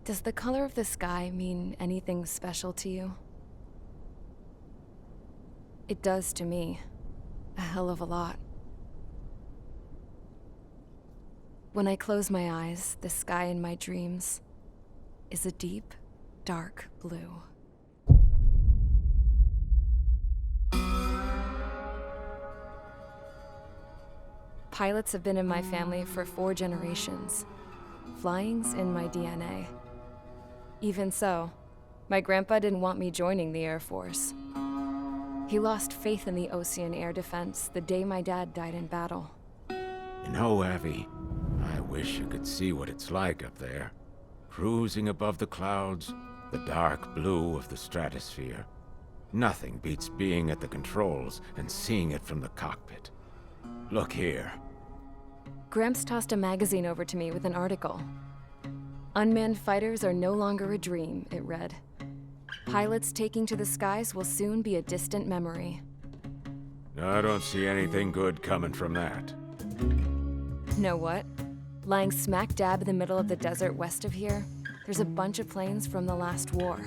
Does the color of the sky mean anything special to you? It does to me. A hell of a lot. When I close my eyes, the sky in my dreams is a deep, dark blue. Pilots have been in my family for 4 generations. Flying's in my DNA. Even so, my grandpa didn't want me joining the Air Force. He lost faith in the Osean air defense the day my dad died in battle. You know, Abby, I wish you could see what it's like up there. Cruising above the clouds, the dark blue of the stratosphere. Nothing beats being at the controls and seeing it from the cockpit. Look here. Gramps tossed a magazine over to me with an article. Unmanned fighters are no longer a dream, it read. Pilots taking to the skies will soon be a distant memory. I don't see anything good coming from that. Know what? Lying smack dab in the middle of the desert west of here, there's a bunch of planes from the last war.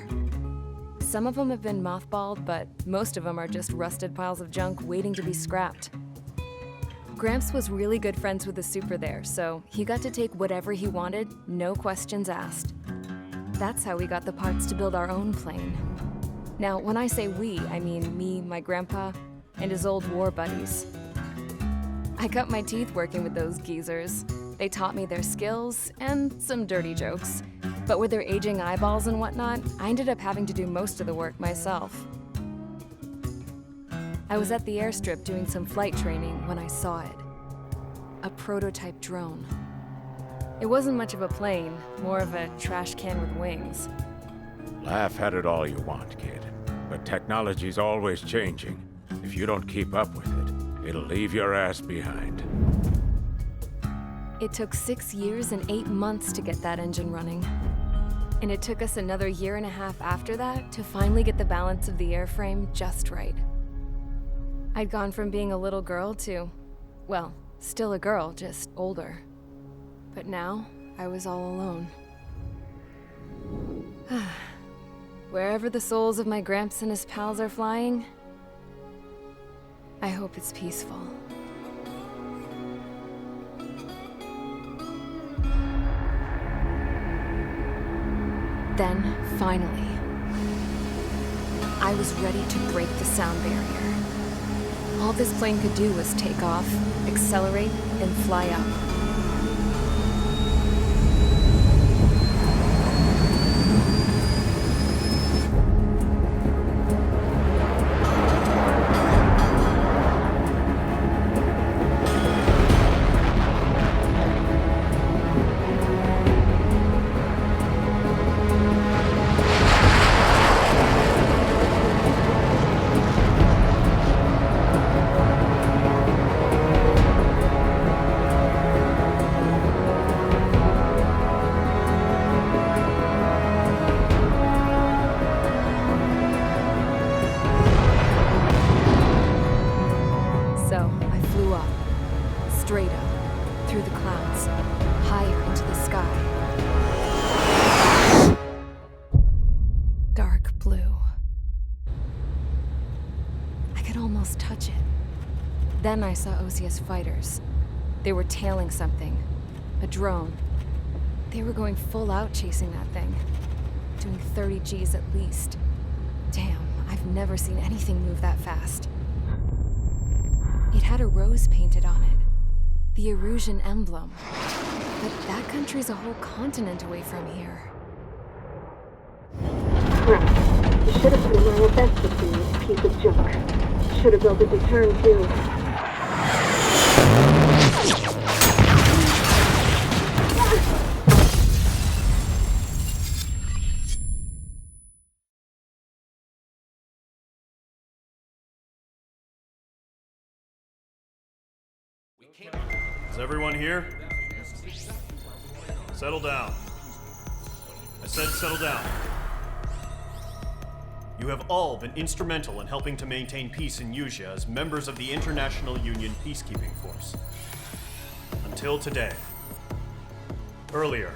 Some of them have been mothballed, but most of them are just rusted piles of junk waiting to be scrapped. Gramps was really good friends with the super there, so he got to take whatever he wanted, no questions asked. That's how we got the parts to build our own plane. Now, when I say we, I mean me, my grandpa, and his old war buddies. I cut my teeth working with those geezers. They taught me their skills and some dirty jokes. But with their aging eyeballs and whatnot, I ended up having to do most of the work myself. I was at the airstrip doing some flight training when I saw it. A prototype drone. It wasn't much of a plane, more of a trash can with wings. Laugh at it all you want, kid. But technology's always changing. If you don't keep up with it, it'll leave your ass behind. It took 6 years and 8 months to get that engine running. And it took us another 1.5 years after that to finally get the balance of the airframe just right. I'd gone from being a little girl to, well, still a girl, just older. But now, I was all alone. Wherever the souls of my Gramps and his pals are flying, I hope it's peaceful. Then, finally, I was ready to break the sound barrier. All this plane could do was take off, accelerate, and fly up. Straight up, through the clouds, higher into the sky. Dark blue. I could almost touch it. Then I saw Osia's fighters. They were tailing something. A drone. They were going full out chasing that thing. Doing 30 Gs at least. Damn, I've never seen anything move that fast. It had a rose painted on it. The Erusian emblem. But that country's a whole continent away from here. Crap. You should have put in my best with you, piece of junk. Should have built a deterrent too. Is everyone here? Settle down. I said settle down. You have all been instrumental in helping to maintain peace in Usea as members of the International Union Peacekeeping Force. Until today. Earlier,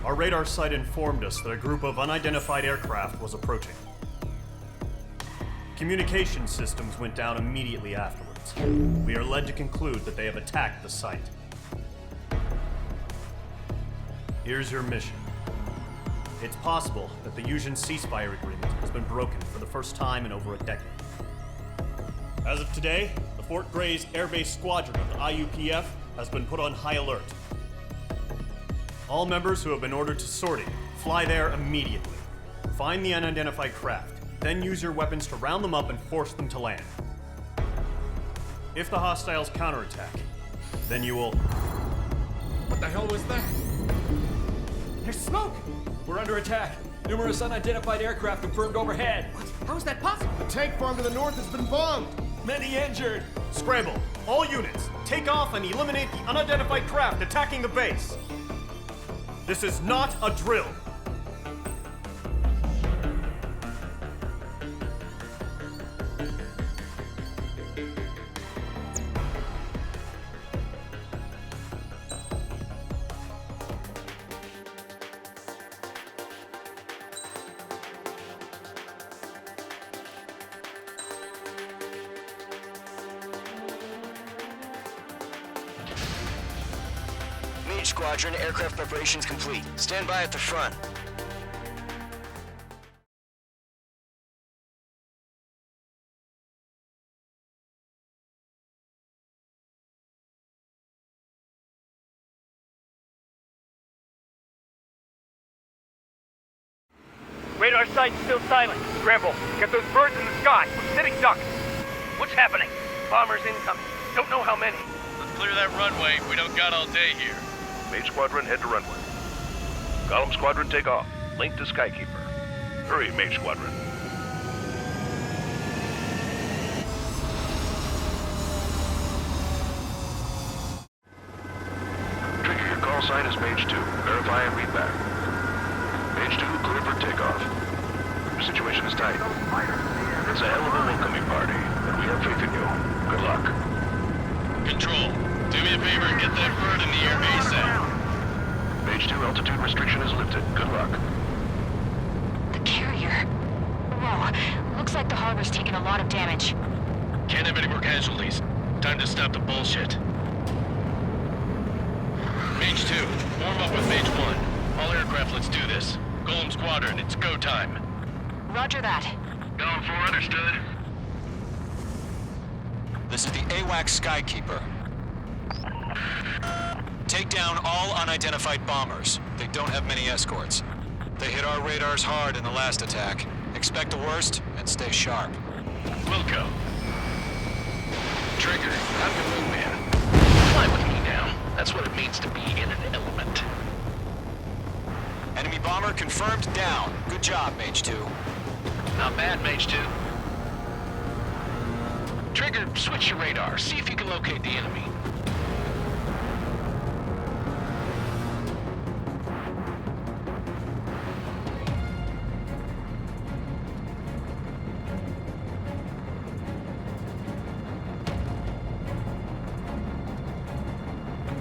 our radar site informed us that a group of unidentified aircraft was approaching. Communication systems went down immediately afterwards. We are led to conclude that they have attacked the site. Here's your mission. It's possible that the Yuuzhan ceasefire agreement has been broken for the first time in over a decade. As of today, the Fort Grays Air Base Squadron of the IUPF has been put on high alert. All members who have been ordered to sortie, fly there immediately. Find the unidentified craft, then use your weapons to round them up and force them to land. If the hostiles counterattack, then you will... What the hell was that? There's smoke! We're under attack. Numerous unidentified aircraft confirmed overhead. What? How is that possible? The tank farm to the north has been bombed. Many injured. Scramble! All units, take off and eliminate the unidentified craft attacking the base! This is not a drill! Mage Squadron, aircraft preparations complete. Stand by at the front. Radar site still silent. Scramble. Get those birds in the sky. We're sitting ducks. What's happening? Bombers incoming. Don't know how many. Let's clear that runway. We don't got all day here. Mage Squadron, head to runway. Golem Squadron, take off. Link to Skykeeper. Hurry, Mage Squadron. Trigger, your call sign is Mage 2. Verify and read back. Mage 2, clear for takeoff. Your situation is tight. It's a hell of a welcoming party, but we have faith in you. Good luck. Control, do me a favor and get that bird in the air ASAP. Mage 2, altitude restriction is lifted. Good luck. The carrier. Whoa, looks like the harbor's taken a lot of damage. Can't have any more casualties. Time to stop the bullshit. Mage 2, warm up with Mage 1. All aircraft, let's do this. Golem Squadron, it's go time. Roger that. Going for understood. This is the AWACS Skykeeper. Take down all unidentified bombers. They don't have many escorts. They hit our radars hard in the last attack. Expect the worst and stay sharp. Wilco. Trigger, I'm your wingman. Fly with me now. That's what it means to be in an element. Enemy bomber confirmed down. Good job, Mage 2. Not bad, Mage 2. Trigger, switch your radar. See if you can locate the enemy.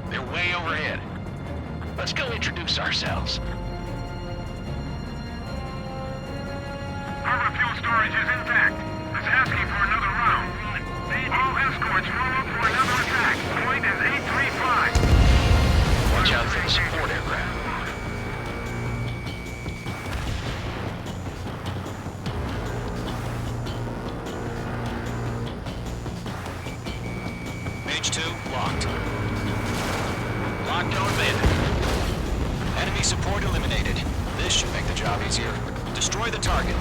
They're way overhead. Let's go introduce ourselves. Harbor fuel storage is intact. It's asking for another round. All escorts roll up for another attack. Point is 835. Watch out for the support aircraft. Mage 2, locked. Locked on bandit. Enemy support eliminated. This should make the job easier. Destroy the target.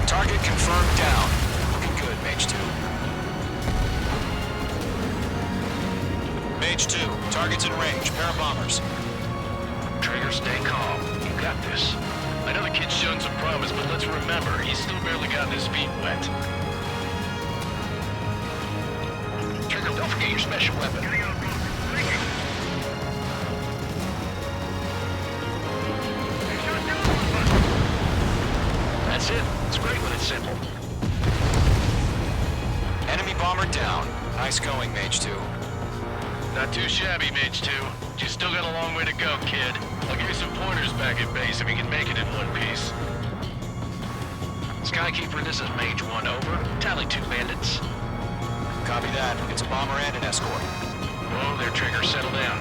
Target confirmed down. Looking good, Mage 2. Mage 2, target's in range. Pair of bombers. Trigger, stay calm. You got this. I know the kid's shown some promise, but let's remember, he's still barely gotten his feet wet. Trigger, don't forget your special weapon. That's it. It's great when it's simple. Enemy bomber down. Nice going, Mage 2. Not too shabby, Mage 2. You still got a long way to go, kid. I'll give you some pointers back at base if you can make it in one piece. Skykeeper, this is Mage 1, over. Tally 2 bandits. Copy that. It's a bomber and an escort. Whoa there, Trigger. Settle down.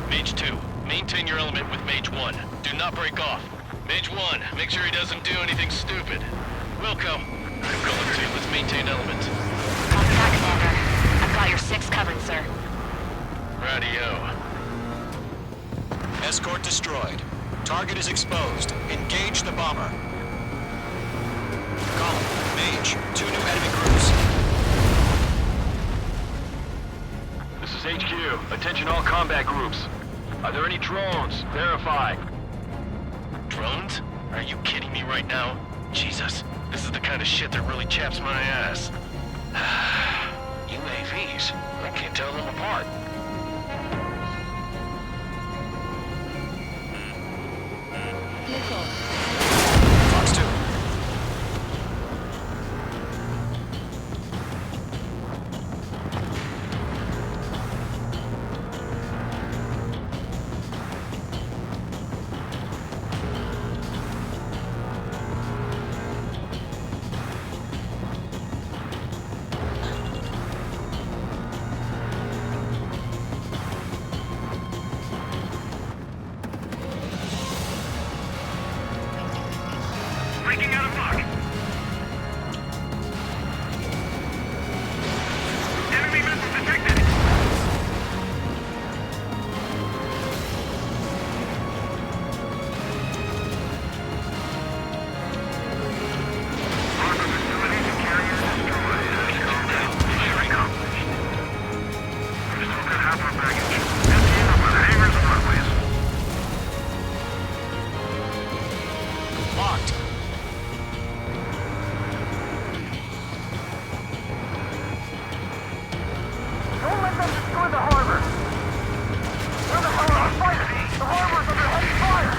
Mage 2, maintain your element with Mage 1. Do not break off. Mage 1, make sure he doesn't do anything stupid. Welcome. I'm going to. Let's maintain element. Copy that, Commander. I've got your 6 covered, sir. Radio. Escort destroyed. Target is exposed. Engage the bomber. Column, Mage, 2 new enemy groups. This is HQ. Attention all combat groups. Are there any drones? Verify. Drones? Are you kidding me right now? Jesus, this is the kind of shit that really chaps my ass. UAVs? I can't tell them apart. Fox 2. Breaking out of luck. Enemy missile detected. Harbor facilities and carriers destroyed. Calm down. Mission accomplished. We still got half our baggage. Emptying up on hangars and runways. Locked. Don't let them destroy the harbor! Where the hell are we fighting? The harbor's under heavy fire!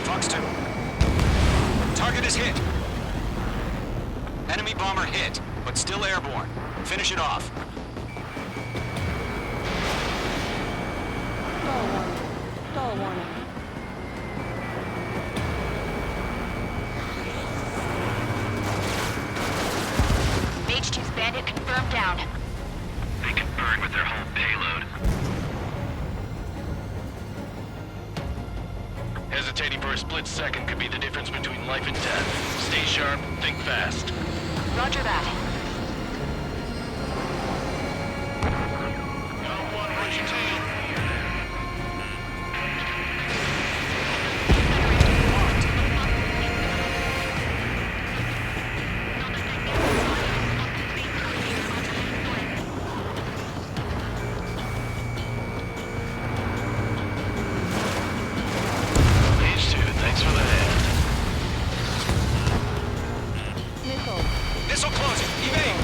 Fox 2. Target is hit. Enemy bomber hit, but still airborne. Finish it off. Stall warning. Mage 2's bandit confirmed down. They can burn with their whole payload. Hesitating for a split second could be the difference between life and death. Stay sharp, think fast. Roger that. Got one, where's your tail? Mage 2, thanks for the hand. Missile closing. Evade.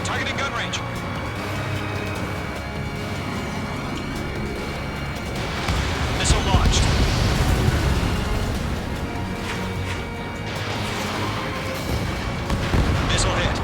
Targeting gun range. Missile launched. Missile hit.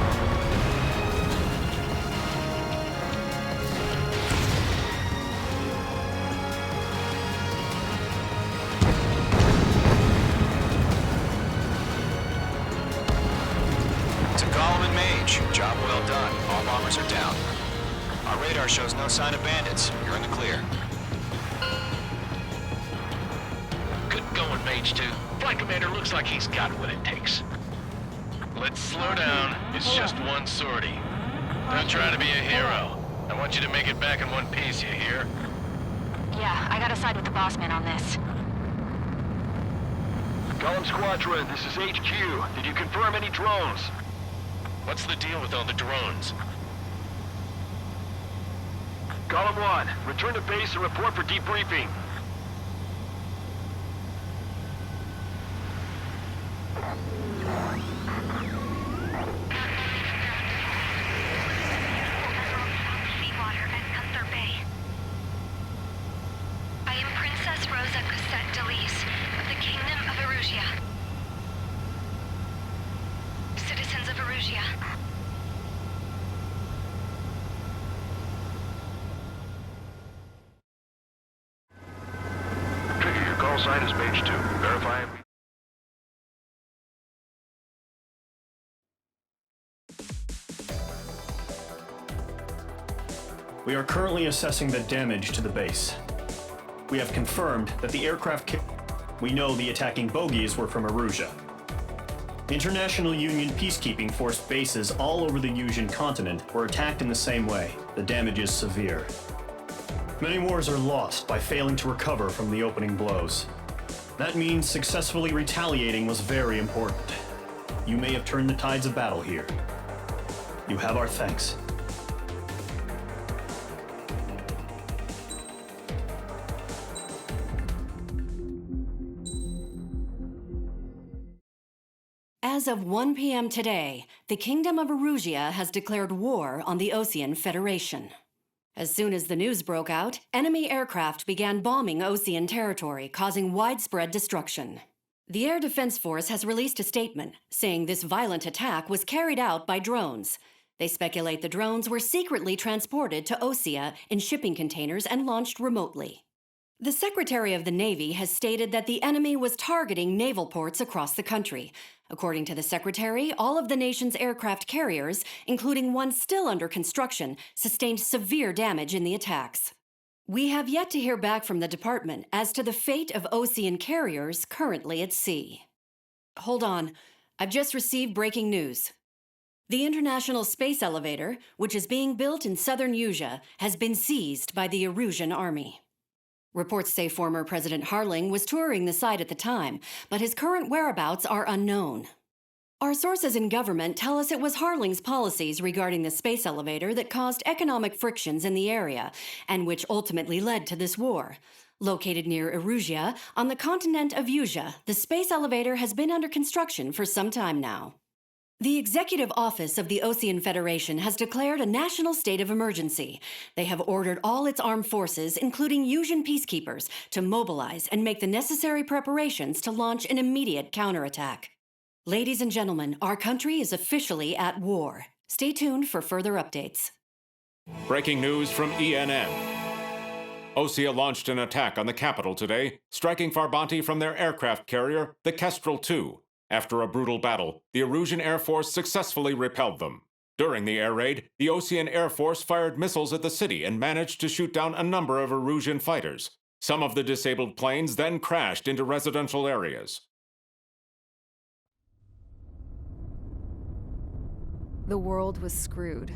To Gollum and Mage, job well done. All bombers are down. Our radar shows no sign of bandits. You're in the clear. Good going, Mage 2. Flight Commander looks like he's got what it takes. Let's slow down. It's just one sortie. Don't try to be a hero. I want you to make it back in one piece, you hear? Yeah, I gotta side with the boss man on this. Column Squadron, this is HQ. Did you confirm any drones? What's the deal with all the drones? Column 1, return to base and report for debriefing. Seawater at Gunther Bay. I am Princess Rosa Cosette Delise of the Kingdom of Erusia. Citizens of Erusia. Trigger, your call sign is Mage 2. Verify and... We are currently assessing the damage to the base. We have confirmed that the aircraft we know the attacking bogies were from Erusia. International Union peacekeeping force bases all over the Yusian continent were attacked in the same way. The damage is severe. Many wars are lost by failing to recover from the opening blows. That means successfully retaliating was very important. You may have turned the tides of battle here. You have our thanks. As of 1 p.m. today, the Kingdom of Erusia has declared war on the Osean Federation. As soon as the news broke out, enemy aircraft began bombing Osean territory, causing widespread destruction. The Air Defense Force has released a statement saying this violent attack was carried out by drones. They speculate the drones were secretly transported to Osea in shipping containers and launched remotely. The Secretary of the Navy has stated that the enemy was targeting naval ports across the country. According to the Secretary, all of the nation's aircraft carriers, including one still under construction, sustained severe damage in the attacks. We have yet to hear back from the department as to the fate of Osean carriers currently at sea. Hold on, I've just received breaking news. The International Space Elevator, which is being built in southern Yusia, has been seized by the Erusian army. Reports say former President Harling was touring the site at the time, but his current whereabouts are unknown. Our sources in government tell us it was Harling's policies regarding the space elevator that caused economic frictions in the area, and which ultimately led to this war. Located near Erusia, on the continent of Yusia, the space elevator has been under construction for some time now. The Executive Office of the Osean Federation has declared a national state of emergency. They have ordered all its armed forces, including Yusian peacekeepers, to mobilize and make the necessary preparations to launch an immediate counterattack. Ladies and gentlemen, our country is officially at war. Stay tuned for further updates. Breaking news from ENN. Osea launched an attack on the capital today, striking Farbanti from their aircraft carrier, the Kestrel II. After a brutal battle, the Erusian Air Force successfully repelled them. During the air raid, the Osean Air Force fired missiles at the city and managed to shoot down a number of Erusian fighters. Some of the disabled planes then crashed into residential areas. The world was screwed.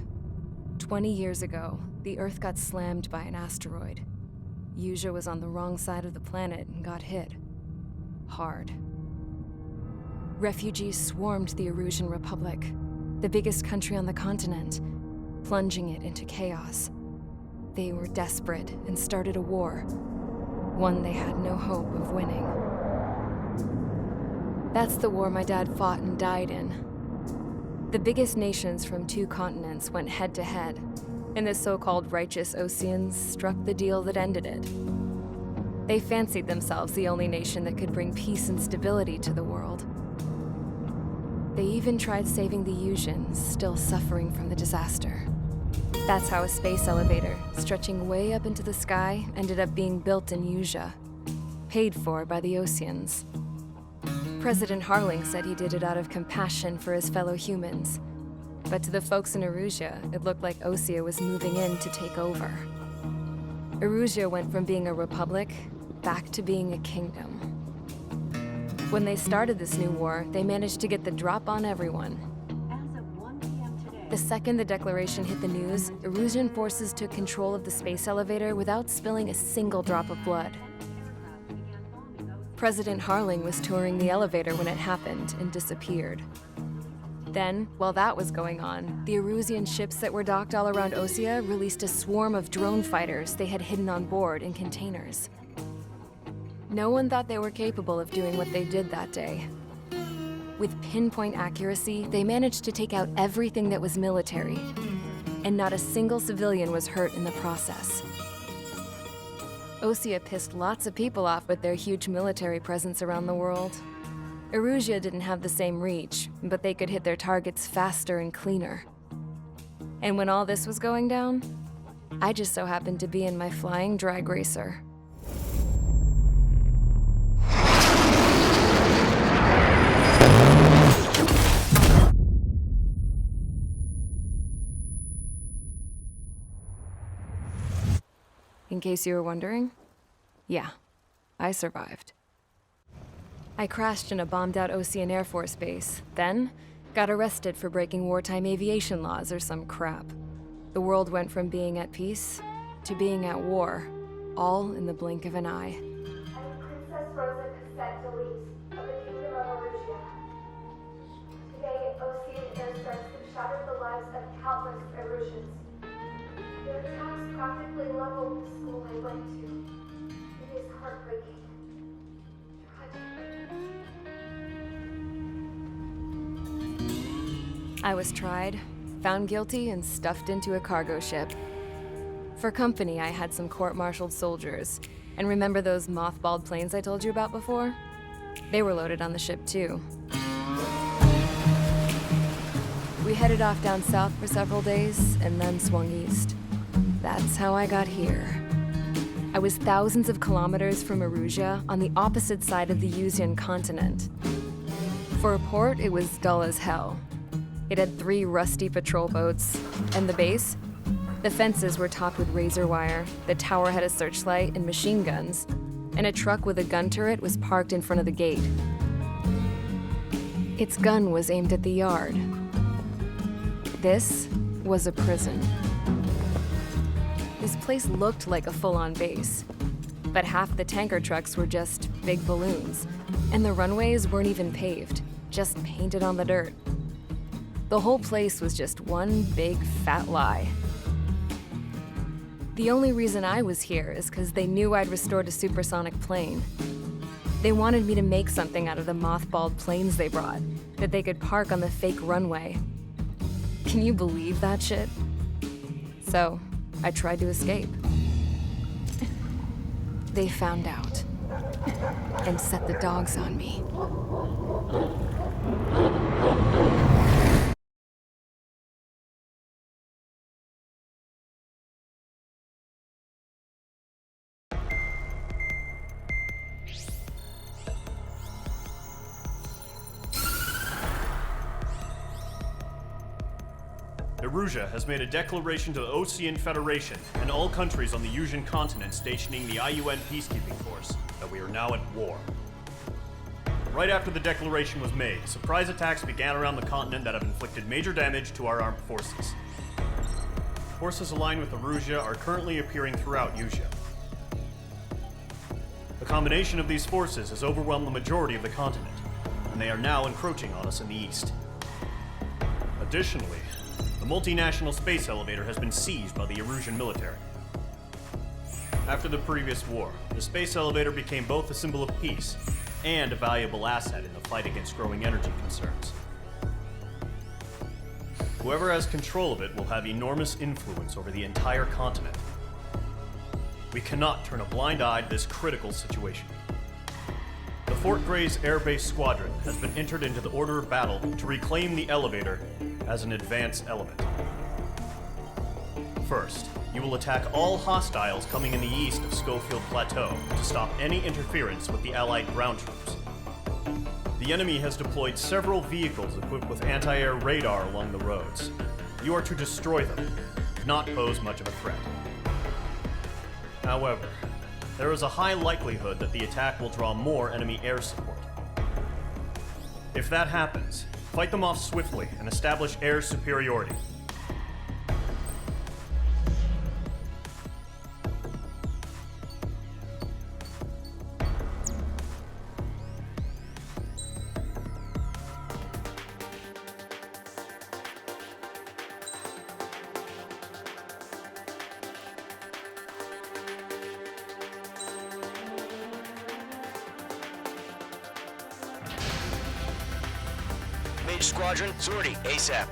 20 years ago, the Earth got slammed by an asteroid. Yusia was on the wrong side of the planet and got hit. Hard. Refugees swarmed the Erusian Republic, the biggest country on the continent, plunging it into chaos. They were desperate and started a war, one they had no hope of winning. That's the war my dad fought and died in. The biggest nations from 2 continents went head-to-head, and the so-called righteous Oseans struck the deal that ended it. They fancied themselves the only nation that could bring peace and stability to the world. They even tried saving the Yusians, still suffering from the disaster. That's how a space elevator, stretching way up into the sky, ended up being built in Yusia, paid for by the Oseans. President Harling said he did it out of compassion for his fellow humans. But to the folks in Erusia, it looked like Osea was moving in to take over. Erusia went from being a republic back to being a kingdom. When they started this new war, they managed to get the drop on everyone. The second the declaration hit the news, Erusian forces took control of the space elevator without spilling a single drop of blood. President Harling was touring the elevator when it happened and disappeared. Then, while that was going on, the Erusian ships that were docked all around Osea released a swarm of drone fighters they had hidden on board in containers. No one thought they were capable of doing what they did that day. With pinpoint accuracy, they managed to take out everything that was military, and not a single civilian was hurt in the process. Osea pissed lots of people off with their huge military presence around the world. Erusia didn't have the same reach, but they could hit their targets faster and cleaner. And when all this was going down, I just so happened to be in my flying drag racer. In case you were wondering, yeah, I survived. I crashed in a bombed-out Osean Air Force base, then got arrested for breaking wartime aviation laws or some crap. The world went from being at peace to being at war, all in the blink of an eye. I'm Princess Rosa Cassette Delete of the Kingdom of Erusia. Today, Osean airstrikes have shattered the lives of countless Erusians. Their attacks practically leveled the school I went to. It is heartbreaking. I was tried, found guilty, and stuffed into a cargo ship. For company, I had some court-martialed soldiers. And remember those mothballed planes I told you about before? They were loaded on the ship, too. We headed off down south for several days, and then swung east. That's how I got here. I was thousands of kilometers from Erusia, on the opposite side of the Usian continent. For a port, it was dull as hell. It had 3 rusty patrol boats. And the base? The fences were topped with razor wire, the tower had a searchlight and machine guns, and a truck with a gun turret was parked in front of the gate. Its gun was aimed at the yard. This was a prison. This place looked like a full-on base, but half the tanker trucks were just big balloons, and the runways weren't even paved, just painted on the dirt. The whole place was just one big fat lie. The only reason I was here is because they knew I'd restored a supersonic plane. They wanted me to make something out of the mothballed planes they brought, that they could park on the fake runway. Can you believe that shit? So, I tried to escape. They found out, and set the dogs on me. Erusia has made a declaration to the Osean Federation and all countries on the Usian continent stationing the IUN peacekeeping force that we are now at war. Right after the declaration was made, surprise attacks began around the continent that have inflicted major damage to our armed forces. Forces aligned with Erusia are currently appearing throughout Usia. The combination of these forces has overwhelmed the majority of the continent, and they are now encroaching on us in the east. Additionally, the multinational space elevator has been seized by the Erusian military. After the previous war, the space elevator became both a symbol of peace and a valuable asset in the fight against growing energy concerns. Whoever has control of it will have enormous influence over the entire continent. We cannot turn a blind eye to this critical situation. The Fort Grays Air Base Squadron has been entered into the order of battle to reclaim the elevator as an advance element. First, you will attack all hostiles coming in the east of Schofield Plateau to stop any interference with the Allied ground troops. The enemy has deployed several vehicles equipped with anti-air radar along the roads. You are to destroy them, not pose much of a threat. However, there is a high likelihood that the attack will draw more enemy air support. If that happens, fight them off swiftly and establish air superiority. Squadron, sortie, ASAP.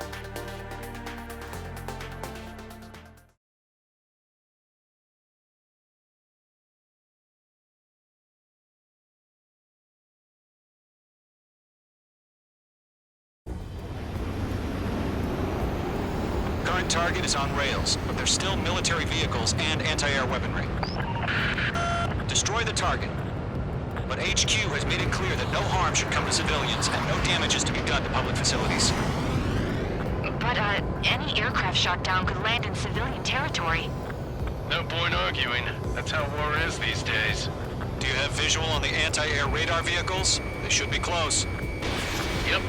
Current target is on rails, but there's still military vehicles and anti-air weaponry. Destroy the target. But HQ has made it clear that no harm should come to civilians and no damage is to be done to public facilities. But, any aircraft shot down could land in civilian territory. No point arguing. That's how war is these days. Do you have visual on the anti-air radar vehicles? They should be close. Yep.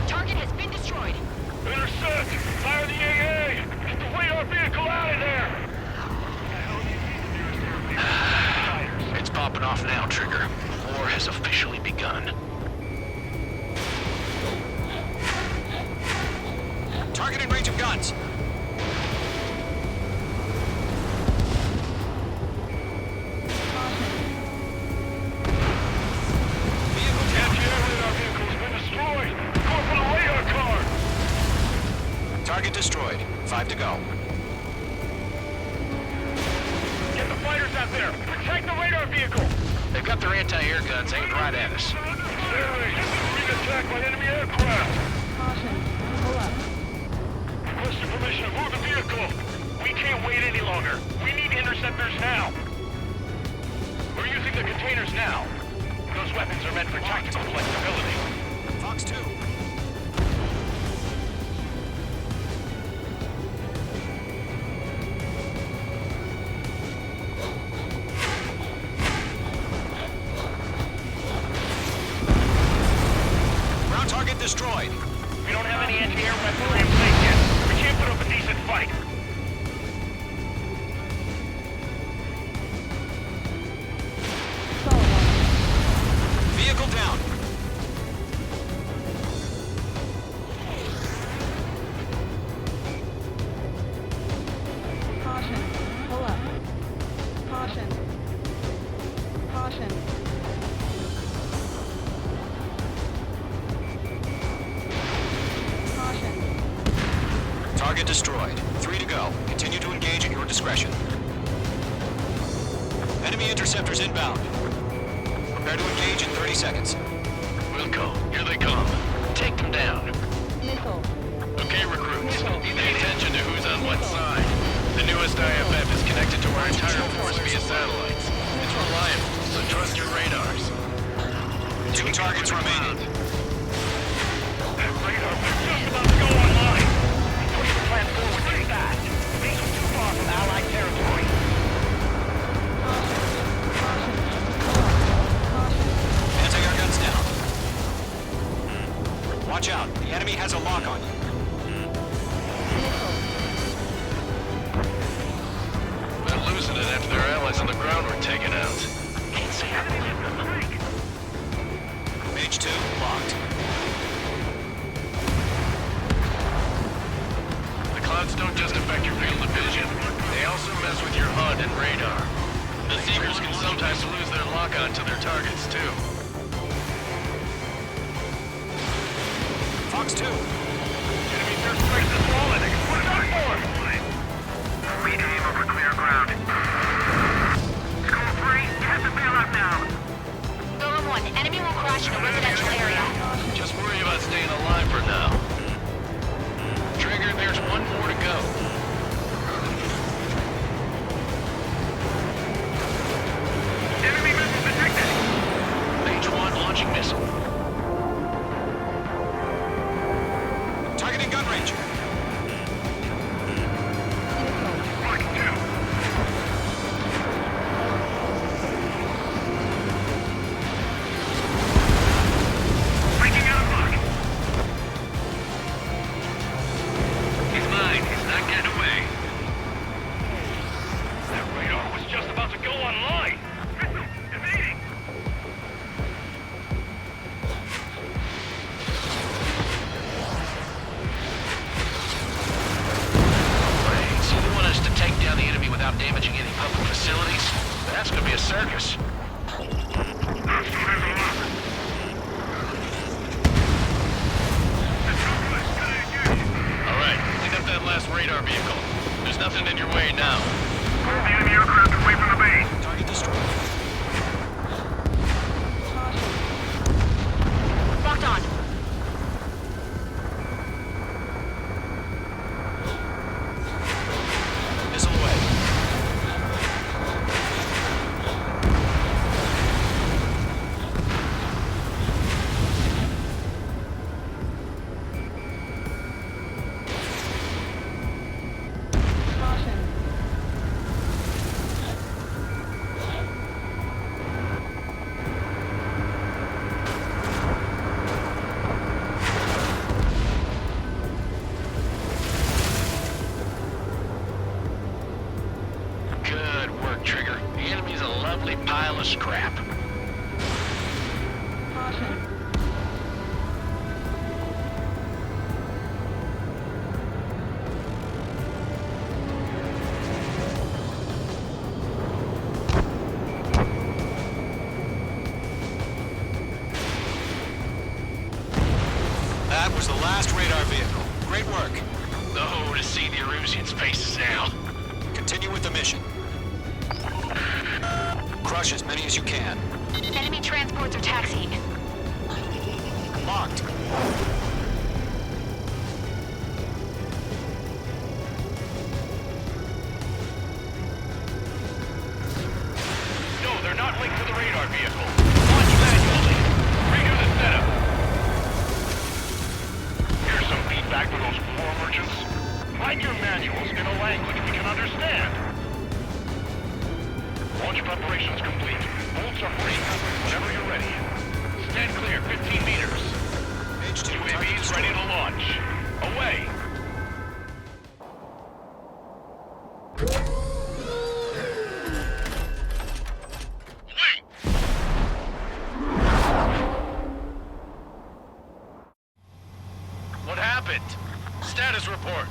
Target has been destroyed. Intercept! Fire the AA! Get the radar vehicle out of there! It's popping off now, Trigger. War has officially begun. Target in range of guns. Target destroyed. 5 to go. Get the fighters out there! Protect the radar vehicle! They've got their anti-air guns aimed right at us. We're being attacked by enemy aircraft! Caution. Pull up. Requesting permission to move the vehicle! We can't wait any longer. We need interceptors now! We're using the containers now. Those weapons are meant for tactical flexibility. Fox 2. Target destroyed. We don't have any anti-air weaponry in place yet. We can't put up a decent fight. Vehicle down. Caution. Pull up. Caution. Caution. Target destroyed. 3 to go. Continue to engage at your discretion. Enemy interceptors inbound. Prepare to engage in 30 seconds. Wilco, here they come. Take them down. Missile. Okay, recruits. Pay attention to who's on what side. The newest IFF is connected to our entire force via satellites. It's reliable, so trust your radars. 2 targets remaining. That radar was just about to go online. Push the plan forward too fast. These are too far from Allied territory. Anti-air guns down. Watch out. The enemy has a lock on you. They're losing it after their allies on the ground were taken out. Can't say I believe them. Mage 2, locked. The clouds don't just affect your field of vision. They also mess with your HUD and radar. The Seekers can sometimes lose their lock-on to their targets, too. Fox 2. Enemy airstrike is falling. What is that for? We aim over clear ground. School 3, get the bailout now. Golem 1, enemy will crash in a residential area. Just worry about staying alive for now. Trigger, there's one more to go. Enemy missile detected. Mage 1 launching missile. Targeting gun range. Mark 2. Breaking out of luck. He's mine. He's not getting away. That radar was just about to go online. Missile evading. Wait, so they want us to take down the enemy without damaging any public facilities? That's gonna be a circus. radar vehicle. There's nothing in your way now. Move the enemy aircraft away from the base. Target destroyed. Locked on. Missile away. Caution. Good work, Trigger. The enemy's a lovely pile of scrap. Caution. That was the last radar vehicle. Great work. Oh, to see the Erusians' faces now. Continue with the mission. Crush as many as you can. Enemy transports are taxiing. Locked. No, they're not linked to the radar vehicle. Launch manually. Redo the setup. Here's some feedback for those war merchants. Write your manuals in a language we can understand. Launch preparations complete. Bolts are free. Whenever you're ready. Stand clear, 15 meters. UAVs ready to launch. Away. What happened? Status report.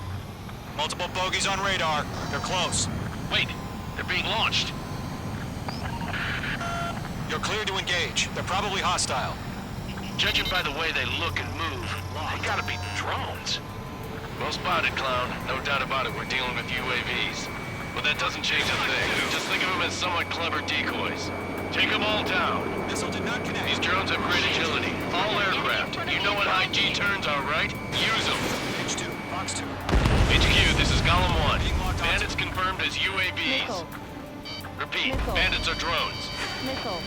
Multiple bogies on radar. They're close. Wait, they're being launched. You're cleared to engage. They're probably hostile. Judging by the way they look and move, they gotta be drones. Well spotted, Clown. No doubt about it, we're dealing with UAVs. But that doesn't change a thing. Just think of them as somewhat clever decoys. Take them all down. Missile did not connect. These drones have great agility. All aircraft. You know what high G turns are, right? Use them. H2, Fox 2. HQ, this is Golem 1. Bandits confirmed as UAVs. Missile. Repeat, Missile. bandits are drones. Missile.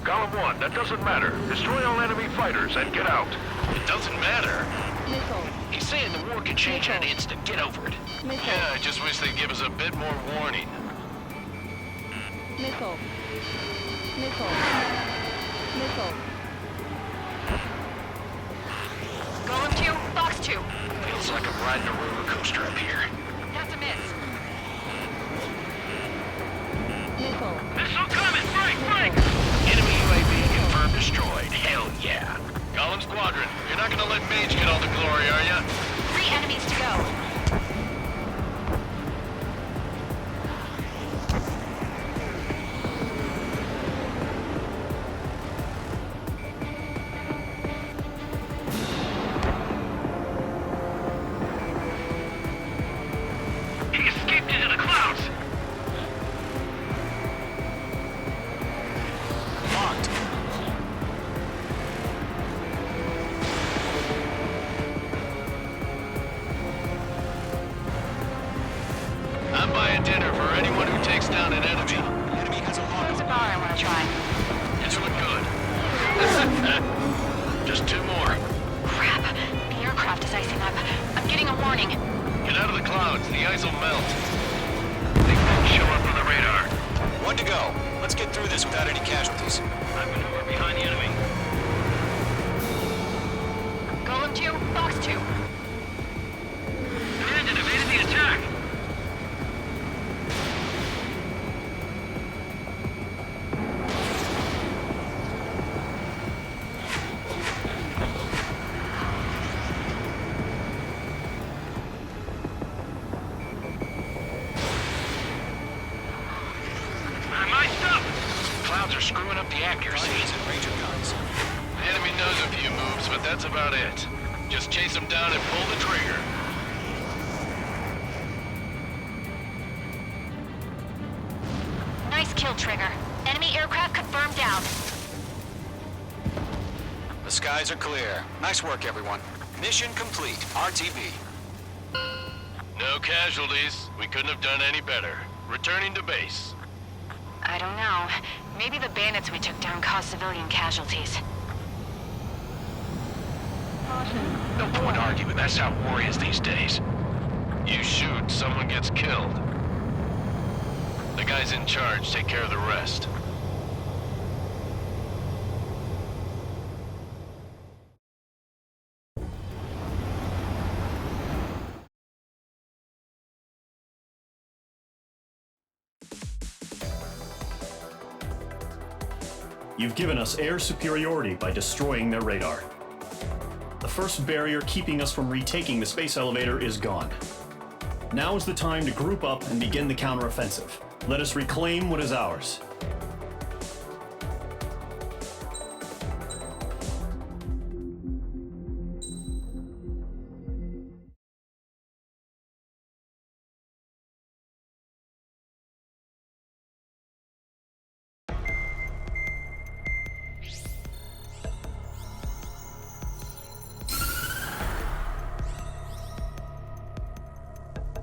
Column 1, that doesn't matter. Destroy all enemy fighters and get out. It doesn't matter. Missile. He's saying the war could change on instant. Get over it. Missile. Yeah, I just wish they'd give us a bit more warning. Missile. Missile. Missile. Golem 2, Fox 2. Feels like I'm riding a roller coaster up here. That's a miss. Missile. Missile coming! Break! Enemy UAV confirmed destroyed. Hell yeah. Golem Squadron, you're not gonna let Mage get all the glory, are ya? 3 enemies to go. He escaped into the clouds! Locked. I'm buying dinner for anyone who takes down an enemy. Enemy has a lock. There's a bar I want to try. It's look good. Just 2 more. Crap. The aircraft is icing up. I'm getting a warning. Get out of the clouds. The ice will melt. They won't show up on the radar. 1 to go. Let's get through this without any casualties. I maneuver behind the enemy. Golem 2, Fox 2. Commandant evaded the attack! My stuff! Clouds are screwing up the accuracy. Targets and Ranger guns. The enemy knows a few moves, but that's about it. Just chase them down and pull the trigger. kill trigger. Enemy aircraft confirmed down. The skies are clear. Nice work, everyone. Mission complete. RTB. No casualties. We couldn't have done any better. Returning to base. I don't know. Maybe the bandits we took down caused civilian casualties. No point arguing. That's how war is these days. You shoot, someone gets killed. The guys in charge take care of the rest. You've given us air superiority by destroying their radar. The first barrier keeping us from retaking the space elevator is gone. Now is the time to group up and begin the counteroffensive. Let us reclaim what is ours.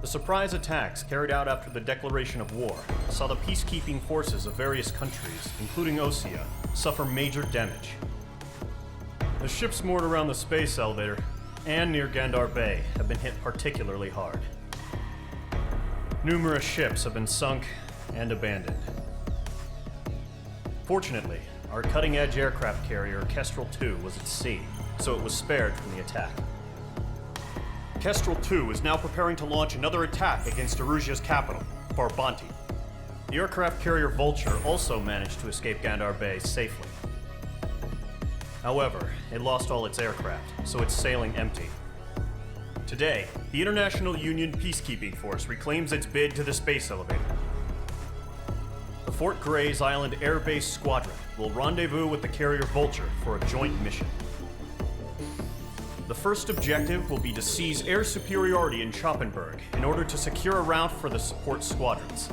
The surprise attacks carried out after the declaration of war saw the peacekeeping forces of various countries, including Osea, suffer major damage. The ships moored around the space elevator and near Gandar Bay have been hit particularly hard. Numerous ships have been sunk and abandoned. Fortunately, our cutting-edge aircraft carrier Kestrel II was at sea, so it was spared from the attack. Kestrel II is now preparing to launch another attack against Erusia's capital, Farbanti. The aircraft carrier Vulture also managed to escape Gandar Bay safely. However, it lost all its aircraft, so it's sailing empty. Today, the International Union Peacekeeping Force reclaims its bid to the space elevator. The Fort Grays Island Air Base Squadron will rendezvous with the carrier Vulture for a joint mission. The first objective will be to seize air superiority in Choppenberg in order to secure a route for the support squadrons.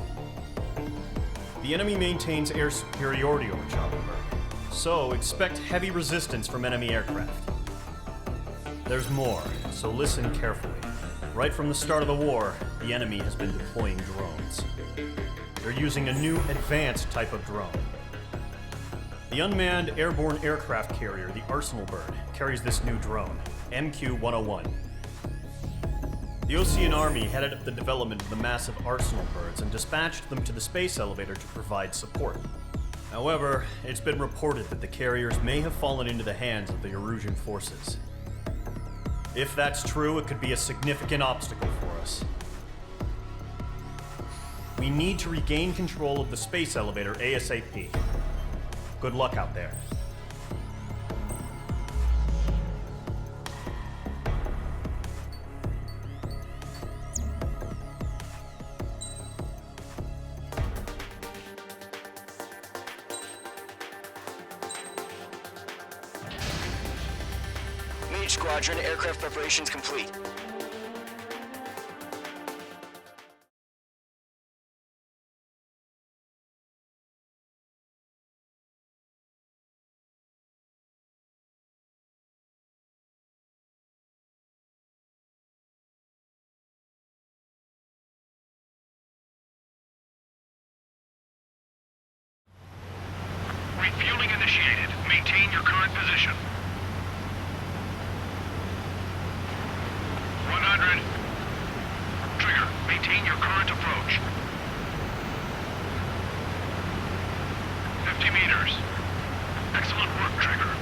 The enemy maintains air superiority over Choppenberg, so expect heavy resistance from enemy aircraft. There's more, so listen carefully. Right from the start of the war, the enemy has been deploying drones. They're using a new advanced type of drone. The unmanned airborne aircraft carrier, the Arsenal Bird, carries this new drone, MQ-101. The Osean Army headed up the development of the massive Arsenal Birds and dispatched them to the space elevator to provide support. However, it's been reported that the carriers may have fallen into the hands of the Erusian forces. If that's true, it could be a significant obstacle for us. We need to regain control of the space elevator ASAP. Good luck out there. Mage Squadron, aircraft preparations complete. Refueling initiated. Maintain your current position. 100. Trigger, maintain your current approach. 50 meters. Excellent work, Trigger.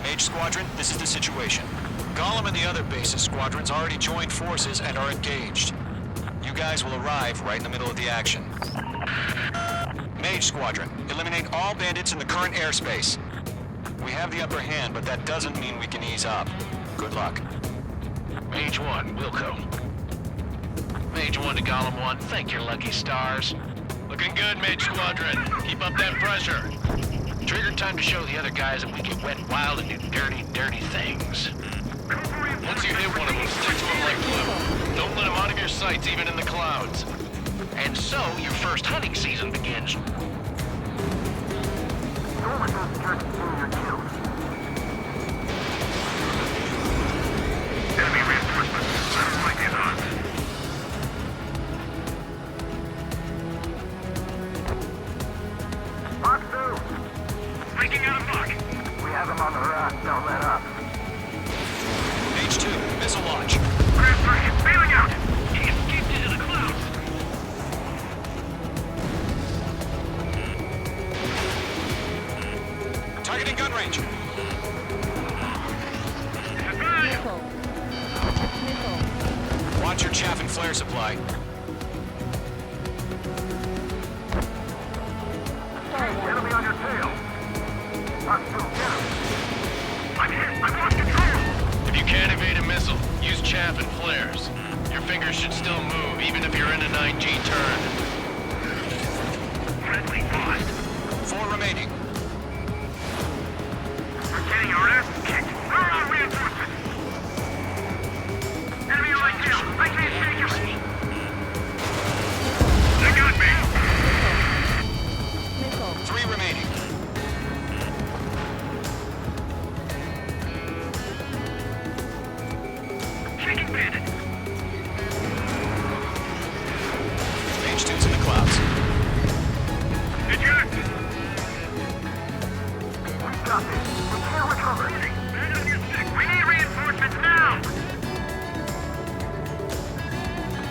Mage Squadron, this is the situation. Golem and the other base's squadrons already joined forces and are engaged. You guys will arrive right in the middle of the action. Mage Squadron, eliminate all bandits in the current airspace. We have the upper hand, but that doesn't mean we can ease up. Good luck. Mage 1, Wilco. Mage 1 to Golem 1, thank your lucky stars. Looking good, Mage Squadron. Keep up that pressure. Trigger time to show the other guys that we can wet wild and do dirty, dirty things. Once you hit one of them, stick to them like glue. Don't let them out of your sights, even in the clouds. And so, your first hunting season begins. Enemy reinforcements. I don't like these odds. Mark 2. Breaking out of luck. We have him on the run. Don't let up. Mage 2, missile launch. Craft 3, bailing out. He escaped into the clouds. Targeting gun range. Missile. Missile. Watch your chaff and flare supply. Enemy on your tail. Mark 2, get him. I'm hit. I've lost control. If you can't evade a missile, use chaff and flares. Your fingers should still move, even if you're in a 9G turn. Friendly lost. 4 remaining. We're getting our ass kicked. Where are our reinforcements? Enemy on my tail. I can't take you. They got me. Missile. 3 remaining. Shaking bandit. Mage 2's in the clouds. Eject. We got this. We can't recover. Bandit on your stick. We need reinforcements now.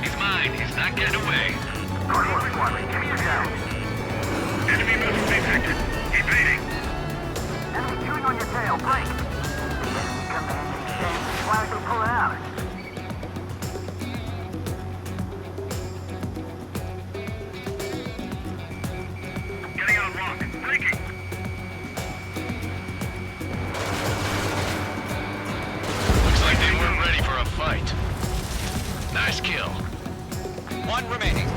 He's mine. He's not getting away. Guardian Squadron, give me a down. Enemy missile detected. Evading. Enemy chewing on your tail. Break. Enemy commanding stand. Why are they pulling out? Getting out of lock. Breaking. Looks like they weren't ready for a fight. Nice kill. 1 remaining.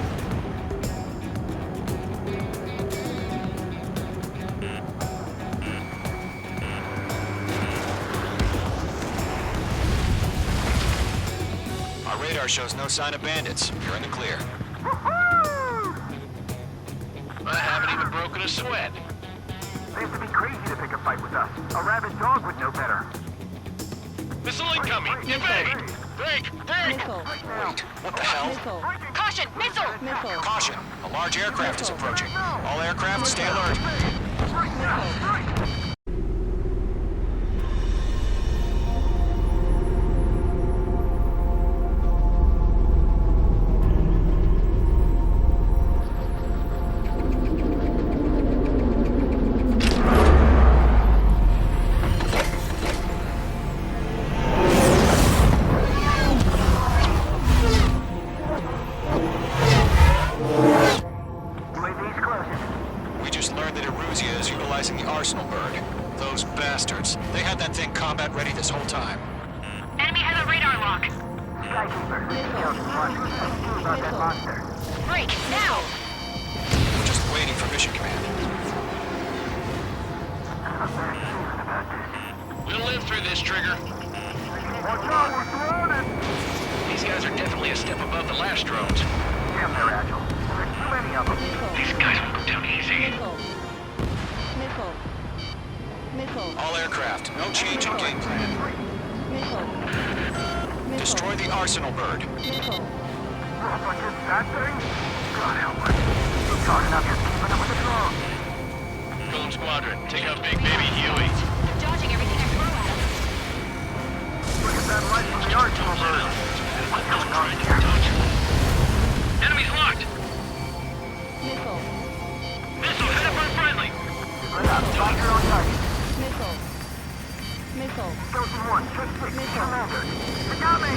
Our radar shows no sign of bandits. You're in the clear. I haven't even broken a sweat. They have to be crazy to pick a fight with us. A rabid dog would know better. Missile incoming! Evade! Break! Break! Missile. Wait, what the hell? Missile. Caution! Missile! Missile. Caution! A large aircraft is approaching. All aircraft, stay alert. UAV's closest. We just learned that Eruzia is utilizing the Arsenal bird. Those bastards. They had that thing combat ready this whole time. Enemy has a radar lock. Skykeeper, this is Kelton Watson. How do you feel about that monster? Break! Now! We're just waiting for mission command. I'm very feeling about this. We'll live through this, Trigger. Watch out, we're surrounded! These guys are definitely a step above the last drones. Damn, they're agile. There's too many of them. These guys won't go down easy. Missile. Missile. Missile. All aircraft, no change in game plan. Missile. Missile. Destroy the Arsenal bird. Missile. Oh, but just that thing? God help us. You're talking up just keeping up with the drone. Golem Squadron, take out Big Baby Huey. They're dodging everything I throw at them. Look at that light from the Arsenal bird. What's going on here? Enemy's locked. Missile. Missile head up on friendly. Right up, doctor on target. Missile. Missile. Skeleton 1, check 6, Missile. Commander. They got me!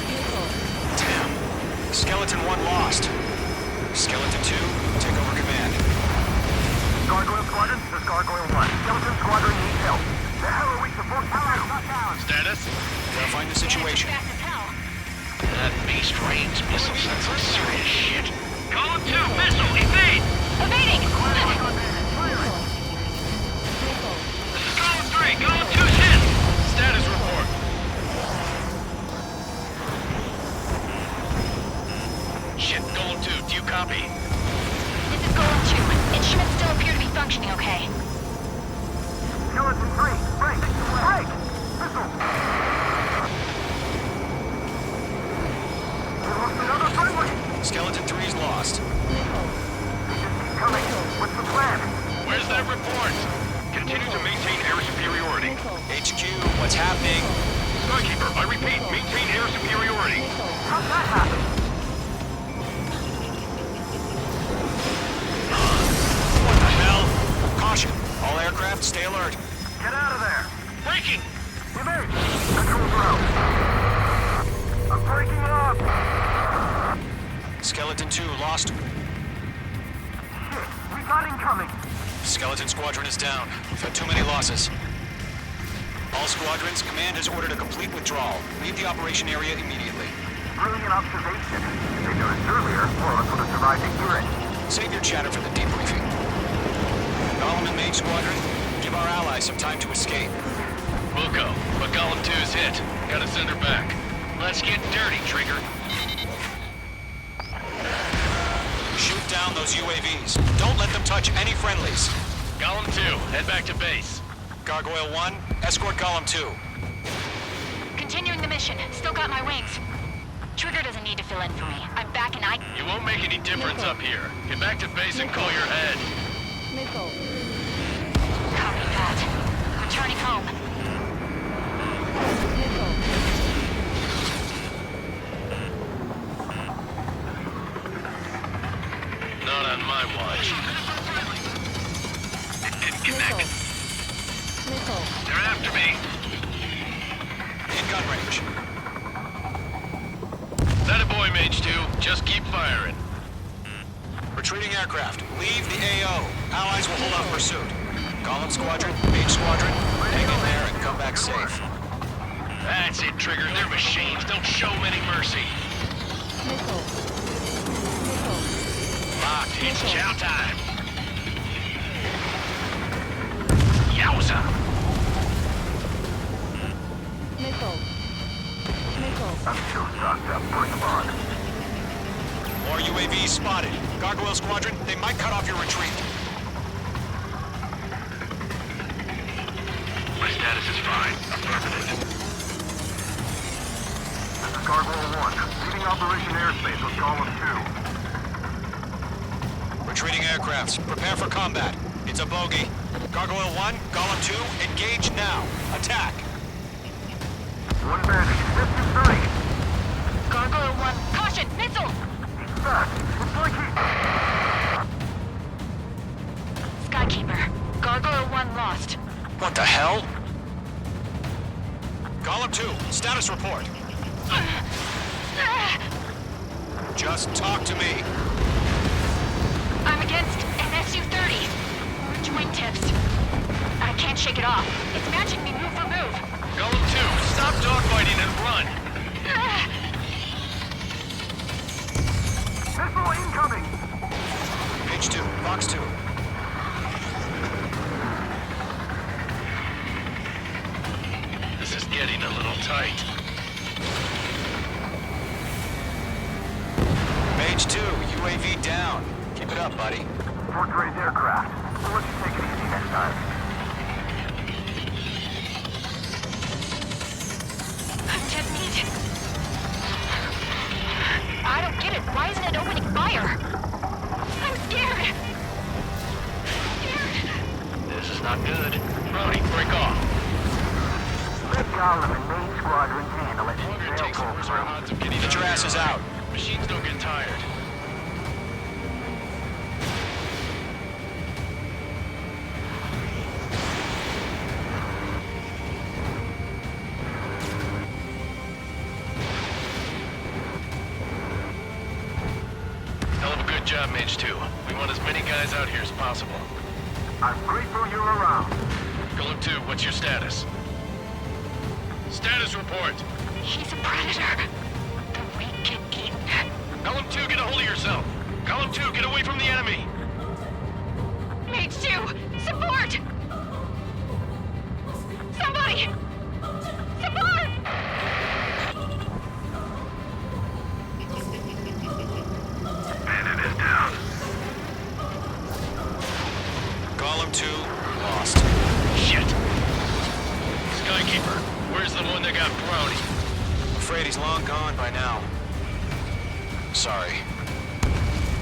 Missile. Damn. Skeleton 1 lost. Skeleton 2, take over command. Gargoyle Squadron, this is Gargoyle 1. Skeleton Squadron needs help. The hell are we supposed to do? Status? Verifying the situation. That beast range missile sent some serious shit. Column 2, missile, evade! Evading! This is Column 3, Column 2's hit! Status report. Shit, Golem 2, do you copy? This is Golem 2. Instruments still appear to be functioning okay. Skeleton 3, break! Break! Missile! We lost another friendly! Skeleton 3 is lost. They just keep coming. What's the plan? Where's that report? Continue to maintain air superiority. HQ, what's happening? Skykeeper, I repeat, maintain air superiority. How'd that happen? What the hell? Caution. All aircraft, stay alert. Get out of there! Breaking! Evade! Control ground! I'm breaking up! Skeleton 2 lost. Shit! We got incoming! Skeleton Squadron is down. We've had too many losses. All squadrons, command has ordered a complete withdrawal. Leave the operation area immediately. Brilliant observation. If they'd done it earlier, more of us would have survived to hear it. Save your chatter for the debriefing. Golem and Mage Squadron, give our allies some time to escape. We'll go, but Golem 2's hit. Gotta send her back. Let's get dirty, Trigger. Shoot down those UAVs. Don't let them touch any friendlies. Golem 2, head back to base. Gargoyle 1, escort Golem 2. Continuing the mission. Still got my wings. Trigger doesn't need to fill in for me. I'm back and I... You won't make any difference up here. Get back to base and call your head. Missile. Copy that. Returning home. Not on my watch. It didn't connect. Missile. They're after me. In gun range. That a boy, Mage 2. Just keep firing. Retreating aircraft. Leave the AO. Allies will hold off pursuit. Golem Squadron, Mage Squadron, hang in there and come back safe. That's it, Trigger. They're machines. Don't show them any mercy. Missile. Locked. It's chow time. Yowza! Missile. Missile. I'm still stocked up. Bring them on. More UAVs spotted. Gargoyle Squadron, they might cut off your retreat. My status is fine. Affirmative. This is Gargoyle 1. Leading Operation Airspace with Golem 2. Retreating aircrafts, prepare for combat. It's a bogey. Gargoyle 1, Golem 2, engage now. Attack. One bandit. 53. Gargoyle 1. Caution! Missile! He's back. It's like he... Skykeeper. Gargoyle 1 lost. What the hell? Golem 2, status report. Just talk to me. I'm against an Su-30. Orange wingtips. I can't shake it off. It's matching me move for move. Golem 2, stop dogfighting and run. Missile incoming! Page 2, box 2. This is getting a little tight. Page 2, UAV down. Keep it up, buddy. Fort Gray's aircraft. We'll let you take it easy next time. I'm dead meat. I don't get it. Why isn't it opening fire? I'm scared. This is not good. Brody, break off. Let Golem and Main Squadron handle it. The longer it They'll takes, the pull worse our through. odds of getting Get your asses out. Machines don't get tired. Hell of a good job, Mage 2. We want as many guys out here as possible. I'm grateful you're around. Golem 2, what's your status? Status report. He's a predator. The weak get eaten. Golem 2, get a hold of yourself. Golem 2, get away from the enemy. Mage 2, support! Somebody! Support! Bandit is down. Golem 2, lost. Shit. Skykeeper, where's the one that got brownie? Afraid he's long gone by now. Sorry.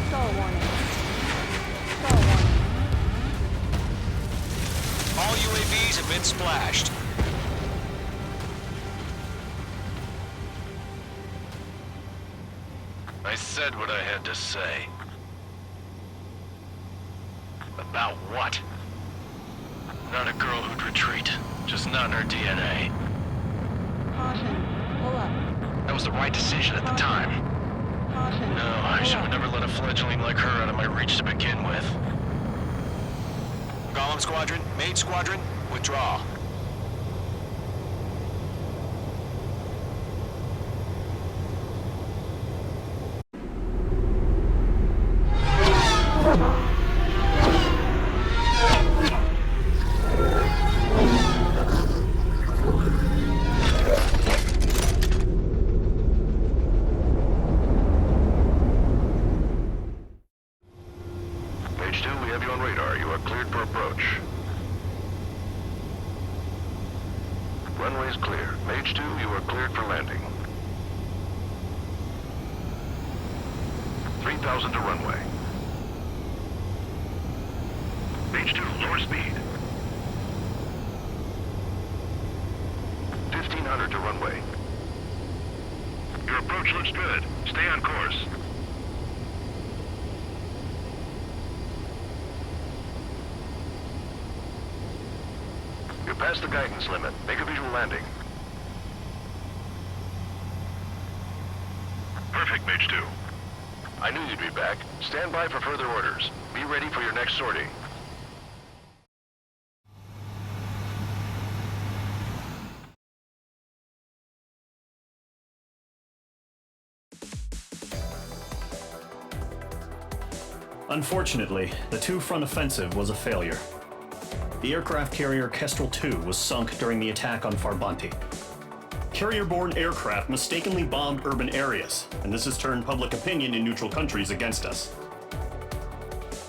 Stall warning. Stall warning. All UAVs have been splashed. I said what I had to say. About what? Not a girl who'd retreat. Just not in her DNA. Caution. Pull up. That was the right decision at the time. Caution. No, I should have never let a fledgling like her out of my reach to begin with. Golem Squadron, Mage Squadron, withdraw. Mage 2, we have you on radar. You are cleared for approach. Runway is clear. Mage 2, you are cleared for landing. 3,000 to runway. Mage 2, lower speed. 1,500 to runway. Your approach looks good. Stay on course. You're past the guidance limit. Make a visual landing. Perfect, Mage 2. I knew you'd be back. Stand by for further orders. Be ready for your next sortie. Unfortunately, the two-front offensive was a failure. The aircraft carrier Kestrel II was sunk during the attack on Farbanti. Carrier-borne aircraft mistakenly bombed urban areas, and this has turned public opinion in neutral countries against us.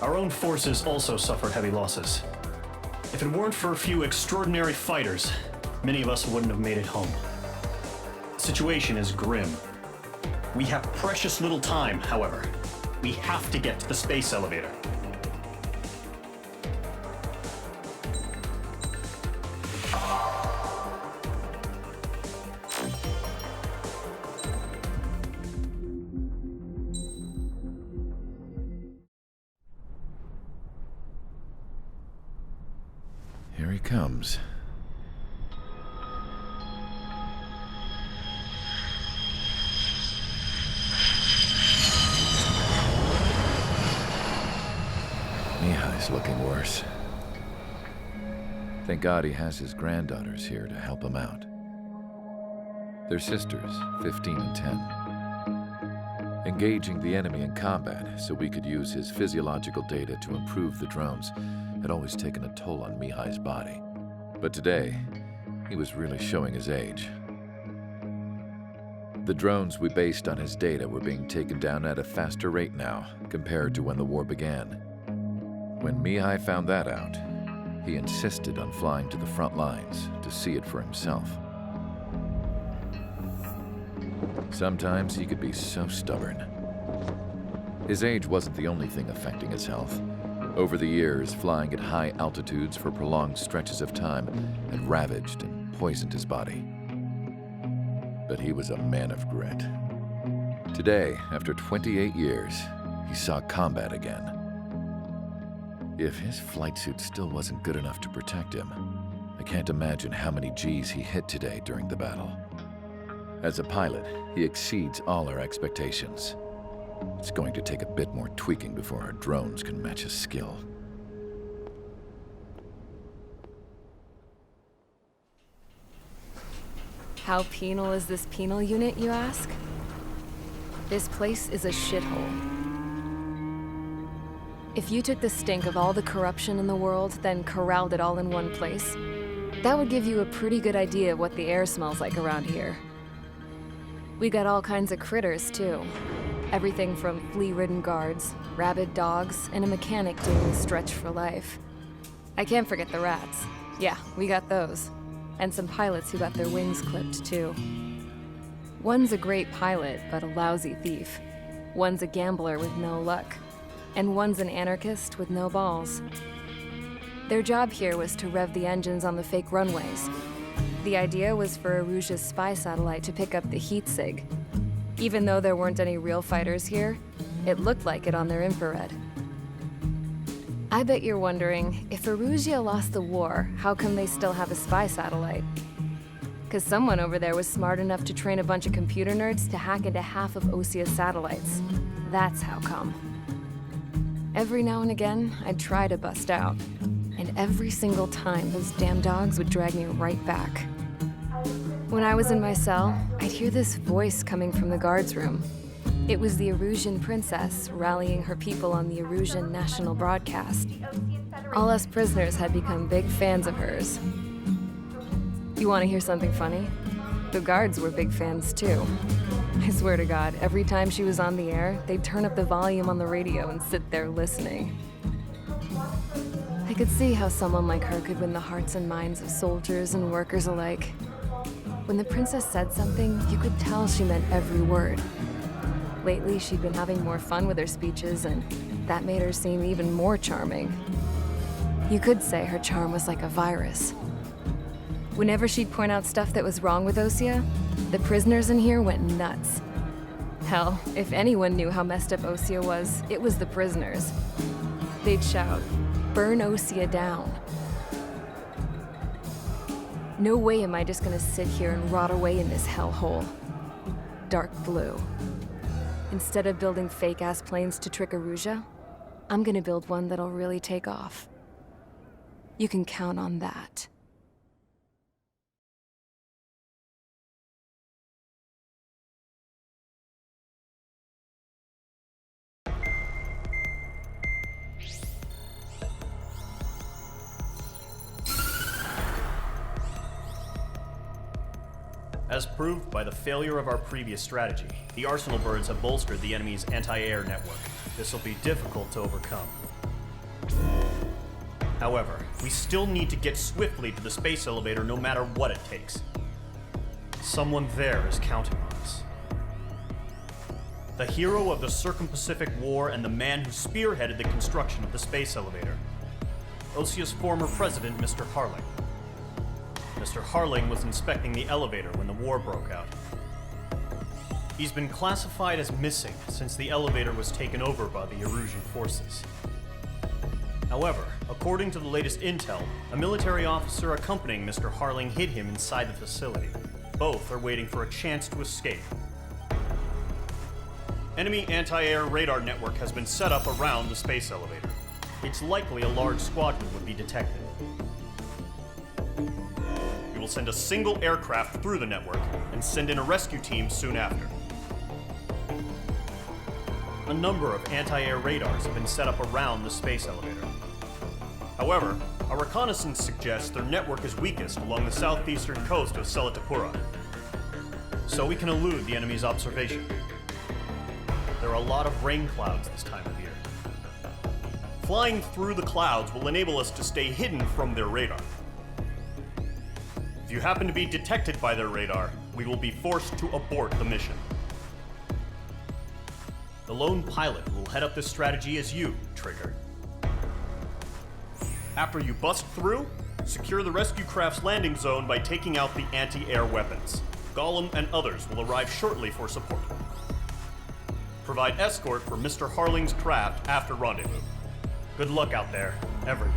Our own forces also suffered heavy losses. If it weren't for a few extraordinary fighters, many of us wouldn't have made it home. The situation is grim. We have precious little time, however. We have to get to the space elevator. Here he comes. Mihai's looking worse. Thank God he has his granddaughters here to help him out. They're sisters, 15 and 10. Engaging the enemy in combat so we could use his physiological data to improve the drones had always taken a toll on Mihai's body. But today, he was really showing his age. The drones we based on his data were being taken down at a faster rate now compared to when the war began. When Mihai found that out, he insisted on flying to the front lines to see it for himself. Sometimes he could be so stubborn. His age wasn't the only thing affecting his health. Over the years, flying at high altitudes for prolonged stretches of time had ravaged and poisoned his body. But he was a man of grit. Today, after 28 years, he saw combat again. If his flight suit still wasn't good enough to protect him, I can't imagine how many Gs he hit today during the battle. As a pilot, he exceeds all our expectations. It's going to take a bit more tweaking before our drones can match his skill. How penal is this penal unit, you ask? This place is a shithole. If you took the stink of all the corruption in the world, then corralled it all in one place, that would give you a pretty good idea of what the air smells like around here. We got all kinds of critters, too. Everything from flea-ridden guards, rabid dogs, and a mechanic doing a stretch for life. I can't forget the rats. Yeah, we got those. And some pilots who got their wings clipped, too. One's a great pilot, but a lousy thief. One's a gambler with no luck. And one's an anarchist with no balls. Their job here was to rev the engines on the fake runways. The idea was for Erusia's spy satellite to pick up the heat sig. Even though there weren't any real fighters here, it looked like it on their infrared. I bet you're wondering, if Erusia lost the war, how come they still have a spy satellite? Because someone over there was smart enough to train a bunch of computer nerds to hack into half of Osia's satellites. That's how come. Every now and again, I'd try to bust out. And every single time, those damn dogs would drag me right back. When I was in my cell, I'd hear this voice coming from the guards room. It was the Erusian princess rallying her people on the Erusian national broadcast. All us prisoners had become big fans of hers. You want to hear something funny? The guards were big fans too. I swear to God, every time she was on the air, they'd turn up the volume on the radio and sit there listening. I could see how someone like her could win the hearts and minds of soldiers and workers alike. When the princess said something, you could tell she meant every word. Lately, she'd been having more fun with her speeches, and that made her seem even more charming. You could say her charm was like a virus. Whenever she'd point out stuff that was wrong with Osia, the prisoners in here went nuts. Hell, if anyone knew how messed up Osia was, it was the prisoners. They'd shout, "Burn Osia down." No way am I just gonna sit here and rot away in this hellhole. Dark blue. Instead of building fake-ass planes to trick Erusia, I'm gonna build one that'll really take off. You can count on that. As proved by the failure of our previous strategy, the Arsenal birds have bolstered the enemy's anti-air network. This will be difficult to overcome. However, we still need to get swiftly to the space elevator no matter what it takes. Someone there is counting on us. The hero of the Circum-Pacific War and the man who spearheaded the construction of the space elevator. Osia's former president, Mr. Harling. Mr. Harling was inspecting the elevator when the war broke out. He's been classified as missing since the elevator was taken over by the Erusian forces. However, according to the latest intel, a military officer accompanying Mr. Harling hid him inside the facility. Both are waiting for a chance to escape. Enemy anti-air radar network has been set up around the space elevator. It's likely a large squadron would be detected. We will send a single aircraft through the network and send in a rescue team soon after. A number of anti-air radars have been set up around the space elevator. However, our reconnaissance suggests their network is weakest along the southeastern coast of Selatapura, so we can elude the enemy's observation. There are a lot of rain clouds this time of year. Flying through the clouds will enable us to stay hidden from their radar. If you happen to be detected by their radar, we will be forced to abort the mission. The lone pilot who will head up this strategy is you, Trigger. After you bust through, secure the rescue craft's landing zone by taking out the anti-air weapons. Gollum and others will arrive shortly for support. Provide escort for Mr. Harling's craft after rendezvous. Good luck out there, everyone.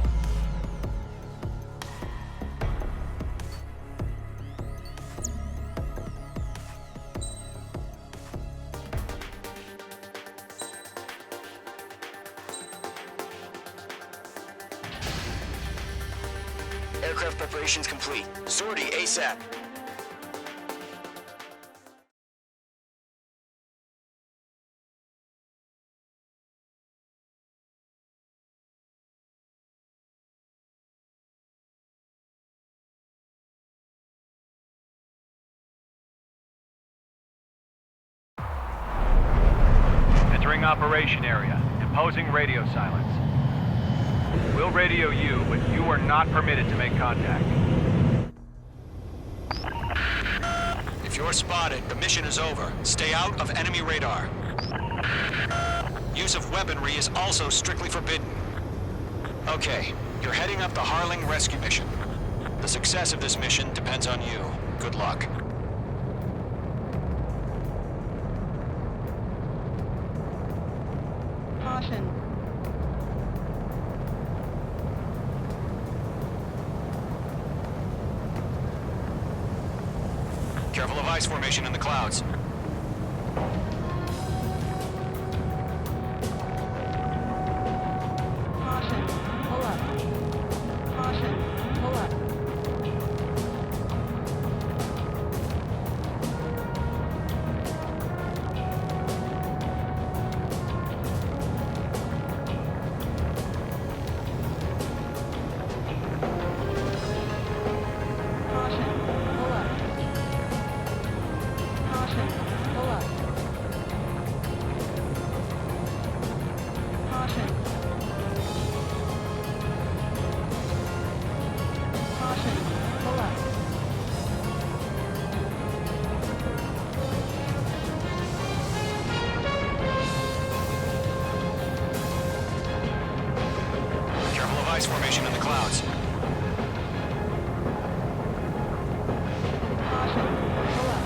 Aircraft preparations complete. Sortie ASAP. operation area, imposing radio silence. We'll radio you, but you are not permitted to make contact. If you're spotted, the mission is over. Stay out of enemy radar. Use of weaponry is also strictly forbidden. Okay, you're heading up the Harling rescue mission. The success of this mission depends on you. Good luck. Caution. Careful of ice formation in the clouds. Caution. Pull up. Caution. Pull up. Caution. Pull up. Caution. Pull up. Caution. Caution. Pull up. Careful of ice formation in the clouds. Caution. Pull up.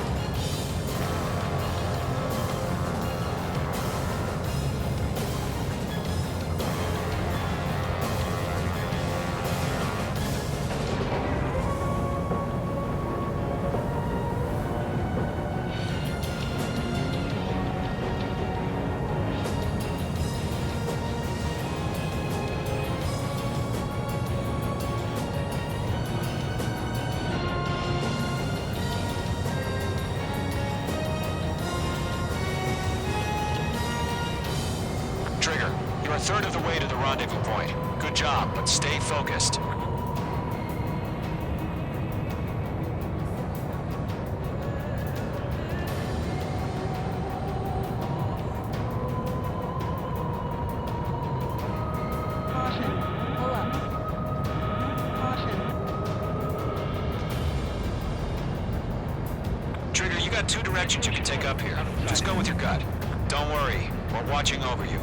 Trigger, you're a third of the way to the rendezvous point. Good job, but stay focused. Caution. Pull up. Caution. Trigger, you got two directions you can take up here. Just go with your gut. Don't worry, we're watching over you.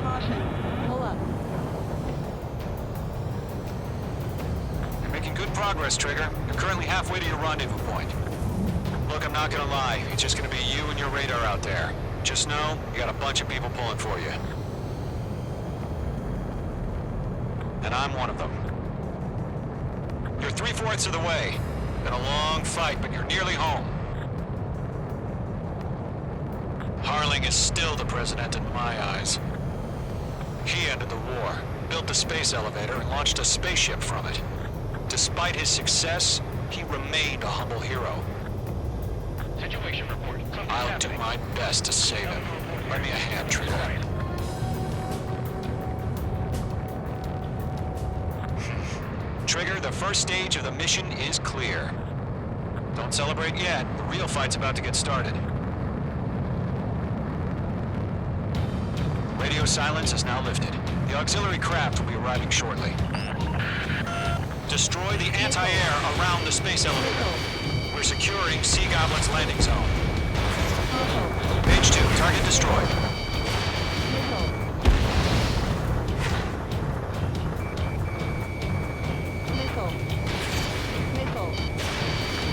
Caution. Pull up. You're making good progress, Trigger. You're currently halfway to your rendezvous point. Look, I'm not gonna lie. It's just gonna be you and your radar out there. Just know, you got a bunch of people pulling for you. And I'm one of them. You're 3/4 of the way. Been a long fight, but you're nearly home. Harling is still the president in my eyes. He ended the war, built the space elevator, and launched a spaceship from it. Despite his success, he remained a humble hero. Situation report. I'll do my best to save him. Lend me a hand, Trigger. Trigger, the first stage of the mission is clear. Don't celebrate yet. The real fight's about to get started. Radio silence is now lifted. The auxiliary craft will be arriving shortly. Destroy the anti-air around the space elevator. We're securing Sea Goblin's landing zone. Page 2, target destroyed. Missile. Missile.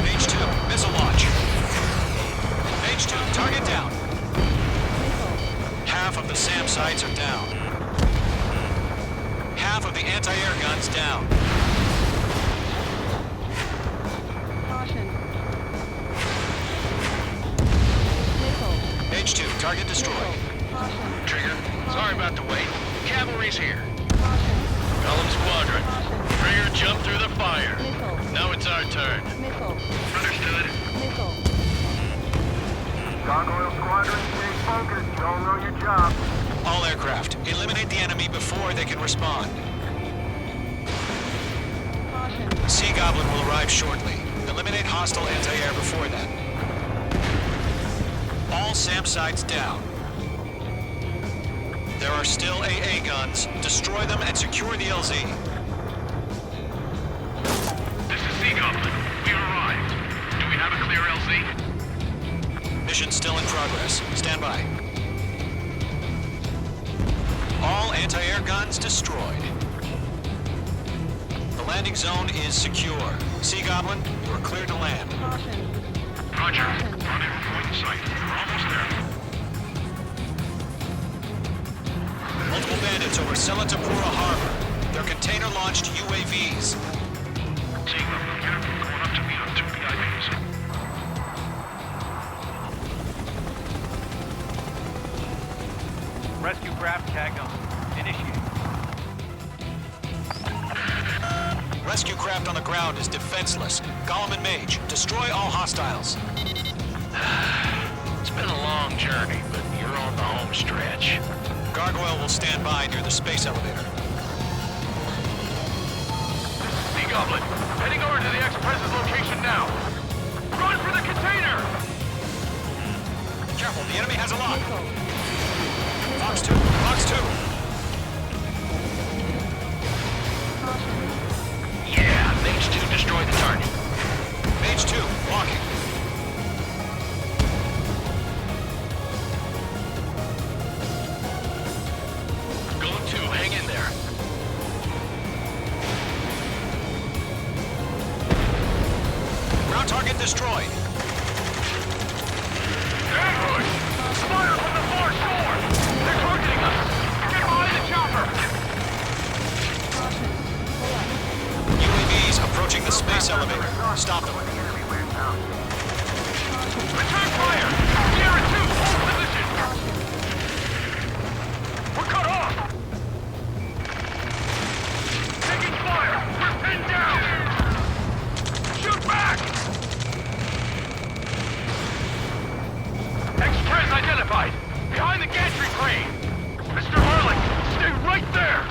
Page 2, missile launch. Page 2, target down. Half of the SAM sites are down. Half of the anti-air guns down. Caution. Missile. Page 2, target destroyed. Caution. Trigger, sorry about the wait. Cavalry's here. Caution. Golem Squadron. Trigger, jump through the fire. Missile. Now it's our turn. Missile. Understood. Missile. Gargoyle Squadron, stay focused. You all know your job. All aircraft, eliminate the enemy before they can respond. Caution. Sea Goblin will arrive shortly. Eliminate hostile anti-air before then. all SAM sites down. There are still AA guns. Destroy them and secure the LZ. This is Sea Goblin. We arrived. Do we have a clear LZ? Mission still in progress. Stand by. All anti-air guns destroyed. The landing zone is secure. Sea Goblin, you are cleared to land. Caution. Roger. Rendezvous point in sight. We're almost there. Multiple bandits over Selatapura Harbor. They're container-launched UAVs. Seeing them, going up to meet up 2 PIVs. Rescue craft tagged on. Initiate. Rescue craft on the ground is defenseless. Gollum and Mage, destroy all hostiles. It's been a long journey, but you're on the home stretch. Gargoyle will stand by near the space elevator. Sea Goblin, heading over to the Express's location now. Run for the container! Careful, the enemy has a lock. Fox 2, Fox 2. Yeah, Mage 2 destroyed the target. Mage 2, locking. Golem 2, hang in there. Ground target destroyed. Ambush! Fire from the far shore! They're targeting us! Get behind the chopper! UAVs approaching the space elevator. Stop them. Return fire! Sierra 2, hold position! We're cut off! Taking fire! We're pinned down! Shoot back! Express identified! Behind the gantry crane! Mr. Harling, stay right there!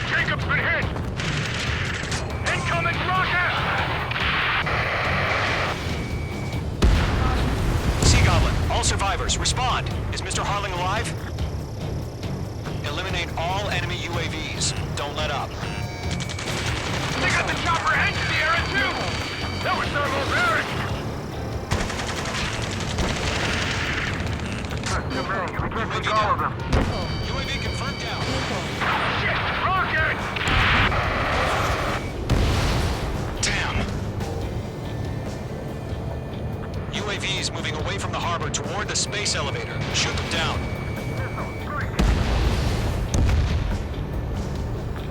Jacob's been hit! Incoming rocket! Sea Goblin, all survivors, respond. Is Mr. Harling alive? Eliminate all enemy UAVs. Don't let up. They got the chopper and Sierra too! That was thermobaric! UAV confirmed down. Shit! Rocket! Damn. UAVs moving away from the harbor toward the space elevator. Shoot them down.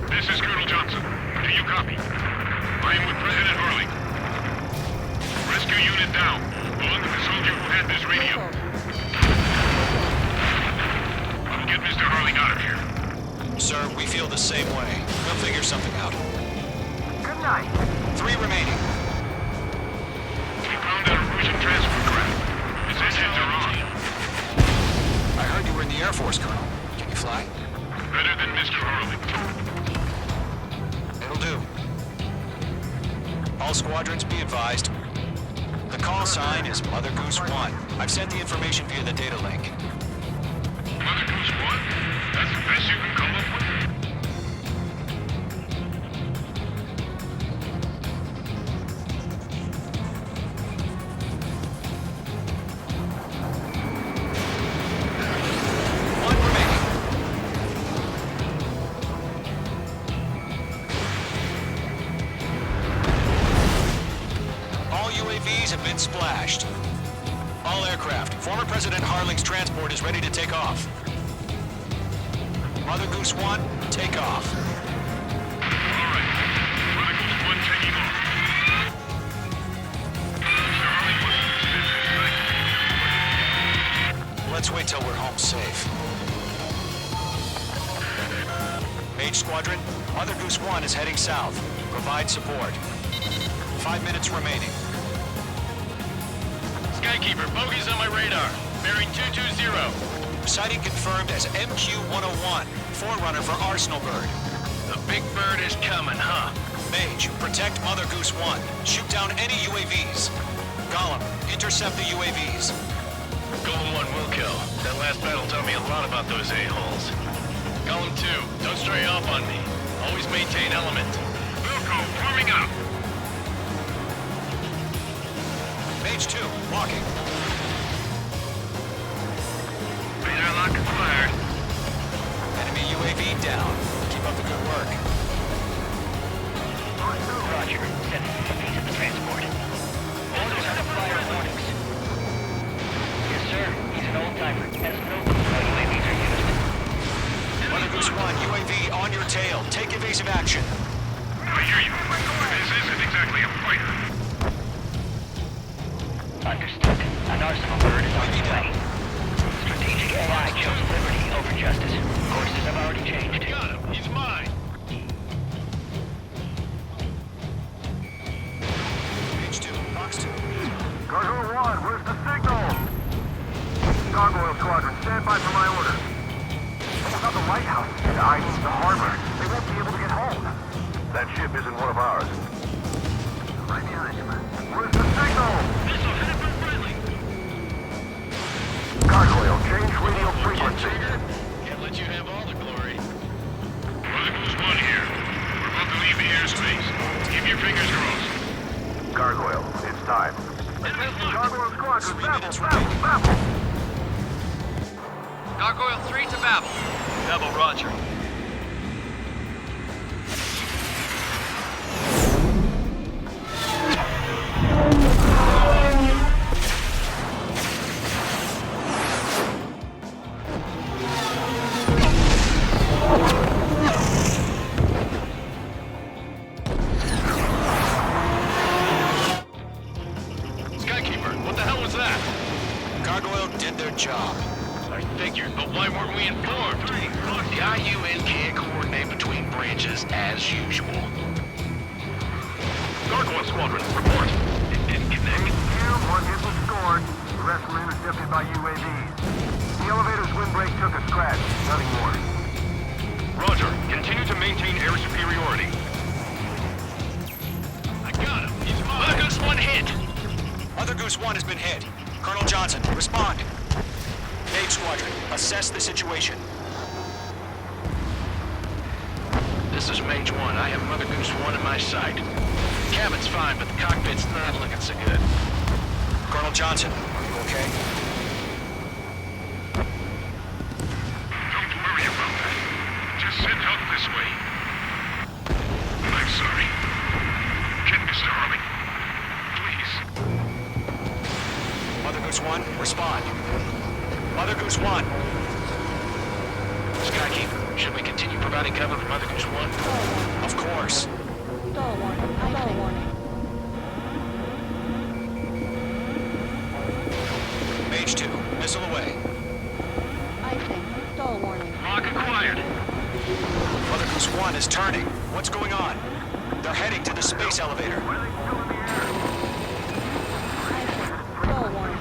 This is Colonel Johnson. Do you copy? I am with President Harling. Rescue unit down. Belong to the soldier who had this radio. I'll get Mr. Harling out of here. Sir, we feel the same way. We'll figure something out. Good night. 3 remaining. We found an Erusian transport craft. Its engines are on. I heard you were in the Air Force, Colonel. Can you fly? Better than Mr. Harling. It'll do. All squadrons be advised. The call sign is Mother Goose 1. I've sent the information via the data link. Mother Goose 1? That's the best you can come up with? One remaining. All UAVs have been splashed. All aircraft. Former President Harling's transport is ready to take off. Mother Goose 1, take off. All right. Mother Goose 1 taking off. Mr. Harling wasn't Let's wait till we're home safe. Mage Squadron, Mother Goose 1 is heading south. Provide support. 5 minutes remaining. Skykeeper, bogey's on my radar. Bearing 220. Sighting confirmed as MQ-101, forerunner for Arsenal Bird. The big bird is coming, huh? Mage, protect Mother Goose 1. Shoot down any UAVs. Column, intercept the UAVs. Golem 1 will kill. That last battle taught me a lot about those a-holes. Golem 2, don't stray off on me. Always maintain element. Wilco, forming up. Mage 2, walking. Radar lock acquired. Enemy UAV down. Keep up the good work. Roger. Sending UAVs at the transport. Orders are to fire warnings. Yes, sir. He's an old-timer. Has no clue how UAVs are used. Mother Goose 1, UAV on your tail. Take evasive action. I hear you. This isn't exactly a fighter. Understood. An arsenal bird is on its way. Strategic AI chose liberty over justice. Courses have already changed. Got him. He's mine. Mage 2, Fox 2. Gargoyle 1, where's the signal? Gargoyle Squadron, stand by for my order. What about the lighthouse? I need the harbor. They won't be able to get home. That ship isn't one of ours. Right behind you, man. Where's the signal? Missile headed for friendly. Gargoyle, change radio frequency. Can't let you have all the glory. Mother Goose 1 here. We're about to leave the airspace. Keep your fingers crossed. Gargoyle, it's time. Gargoyle Squadron, 3 babble, minutes babble, remaining. babble. Gargoyle 3 to Babel. Babel, roger. Skykeeper, what the hell was that? Gargoyle did their job. I figured, but why weren't we informed? The IUN can't coordinate between branches as usual. Gargoyle Squadron, report. It didn't connect. One hit was scored. The rest were intercepted by UAVs. The elevator's windbreak took a scratch. Nothing more. Roger. Continue to maintain air superiority. I got him. He's mine. Mother Goose 1 hit. Mother Goose 1 has been hit. Colonel Johnson, respond. Mage Squadron, assess the situation. This is Mage 1. I have Mother Goose 1 in my sight. Cabin's fine, but the cockpit's not looking so good. Colonel Johnson, are you okay? Don't worry about that. Just send help this way. I'm sorry. Get Mr. Harley. Please. Mother Goose 1, respond. Mother Goose 1. Skykeeper, should we continue providing cover for Mother Goose 1? Of course. Stall warning. Stall warning. Mage 2, missile away. Icing. Stall warning. Lock acquired. Mother Goose 1 is turning. What's going on? They're heading to the space elevator. Stall warning.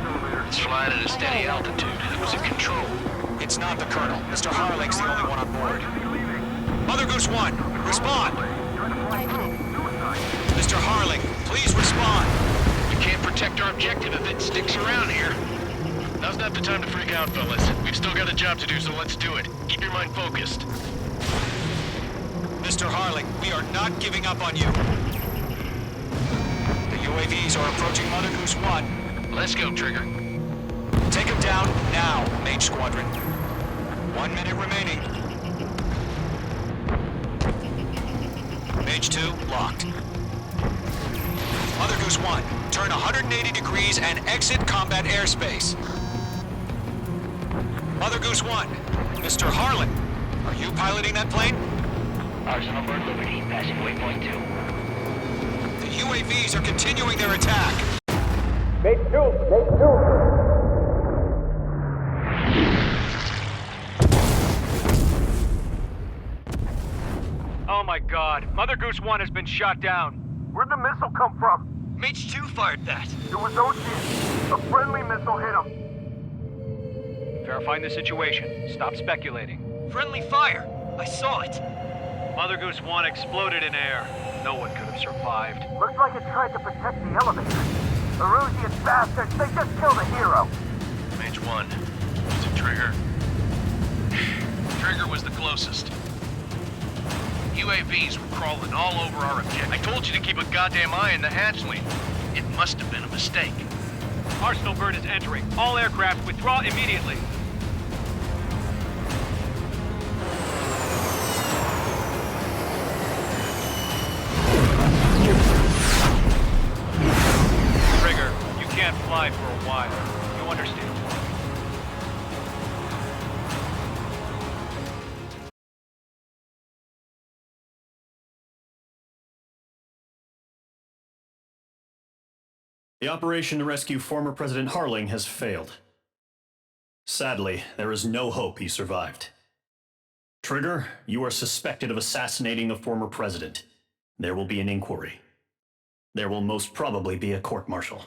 It's flying at a steady altitude. Who's in control? It's not the Colonel. Mr. Harling's the only one on board. Mother Goose 1, respond! Mr. Harling, please respond! We can't protect our objective if it sticks around here. Now's not the time to freak out, fellas. We've still got a job to do, so let's do it. Keep your mind focused. Mr. Harling, we are not giving up on you. The UAVs are approaching Mother Goose 1. Let's go, Trigger. Take him down now, Mage Squadron. 1 minute remaining. Mage 2, locked. Mother Goose 1, turn 180 degrees and exit combat airspace. Mother Goose 1, Mr. Harlan, are you piloting that plane? Arsenal Bird Liberty, passing waypoint 2. The UAVs are continuing their attack. Mage 2, Mage 2. Oh my god, Mother Goose 1 has been shot down. Where'd the missile come from? Mage 2 fired that. It was Ocean. A friendly missile hit him. Verifying the situation. Stop speculating. Friendly fire. I saw it. Mother Goose 1 exploded in air. No one could have survived. Looks like it tried to protect the elevator. Erusian bastards, they just killed a hero. Mage 1. Is it Trigger? Trigger was the closest. UAVs were crawling all over our objective. I told you to keep a goddamn eye on the hatchling. It must have been a mistake. Arsenal bird is entering. All aircraft withdraw immediately. Trigger, you can't fly for a while. You understand? The operation to rescue former President Harling has failed. Sadly, there is no hope he survived. Trigger, you are suspected of assassinating the former president. There will be an inquiry. There will most probably be a court-martial.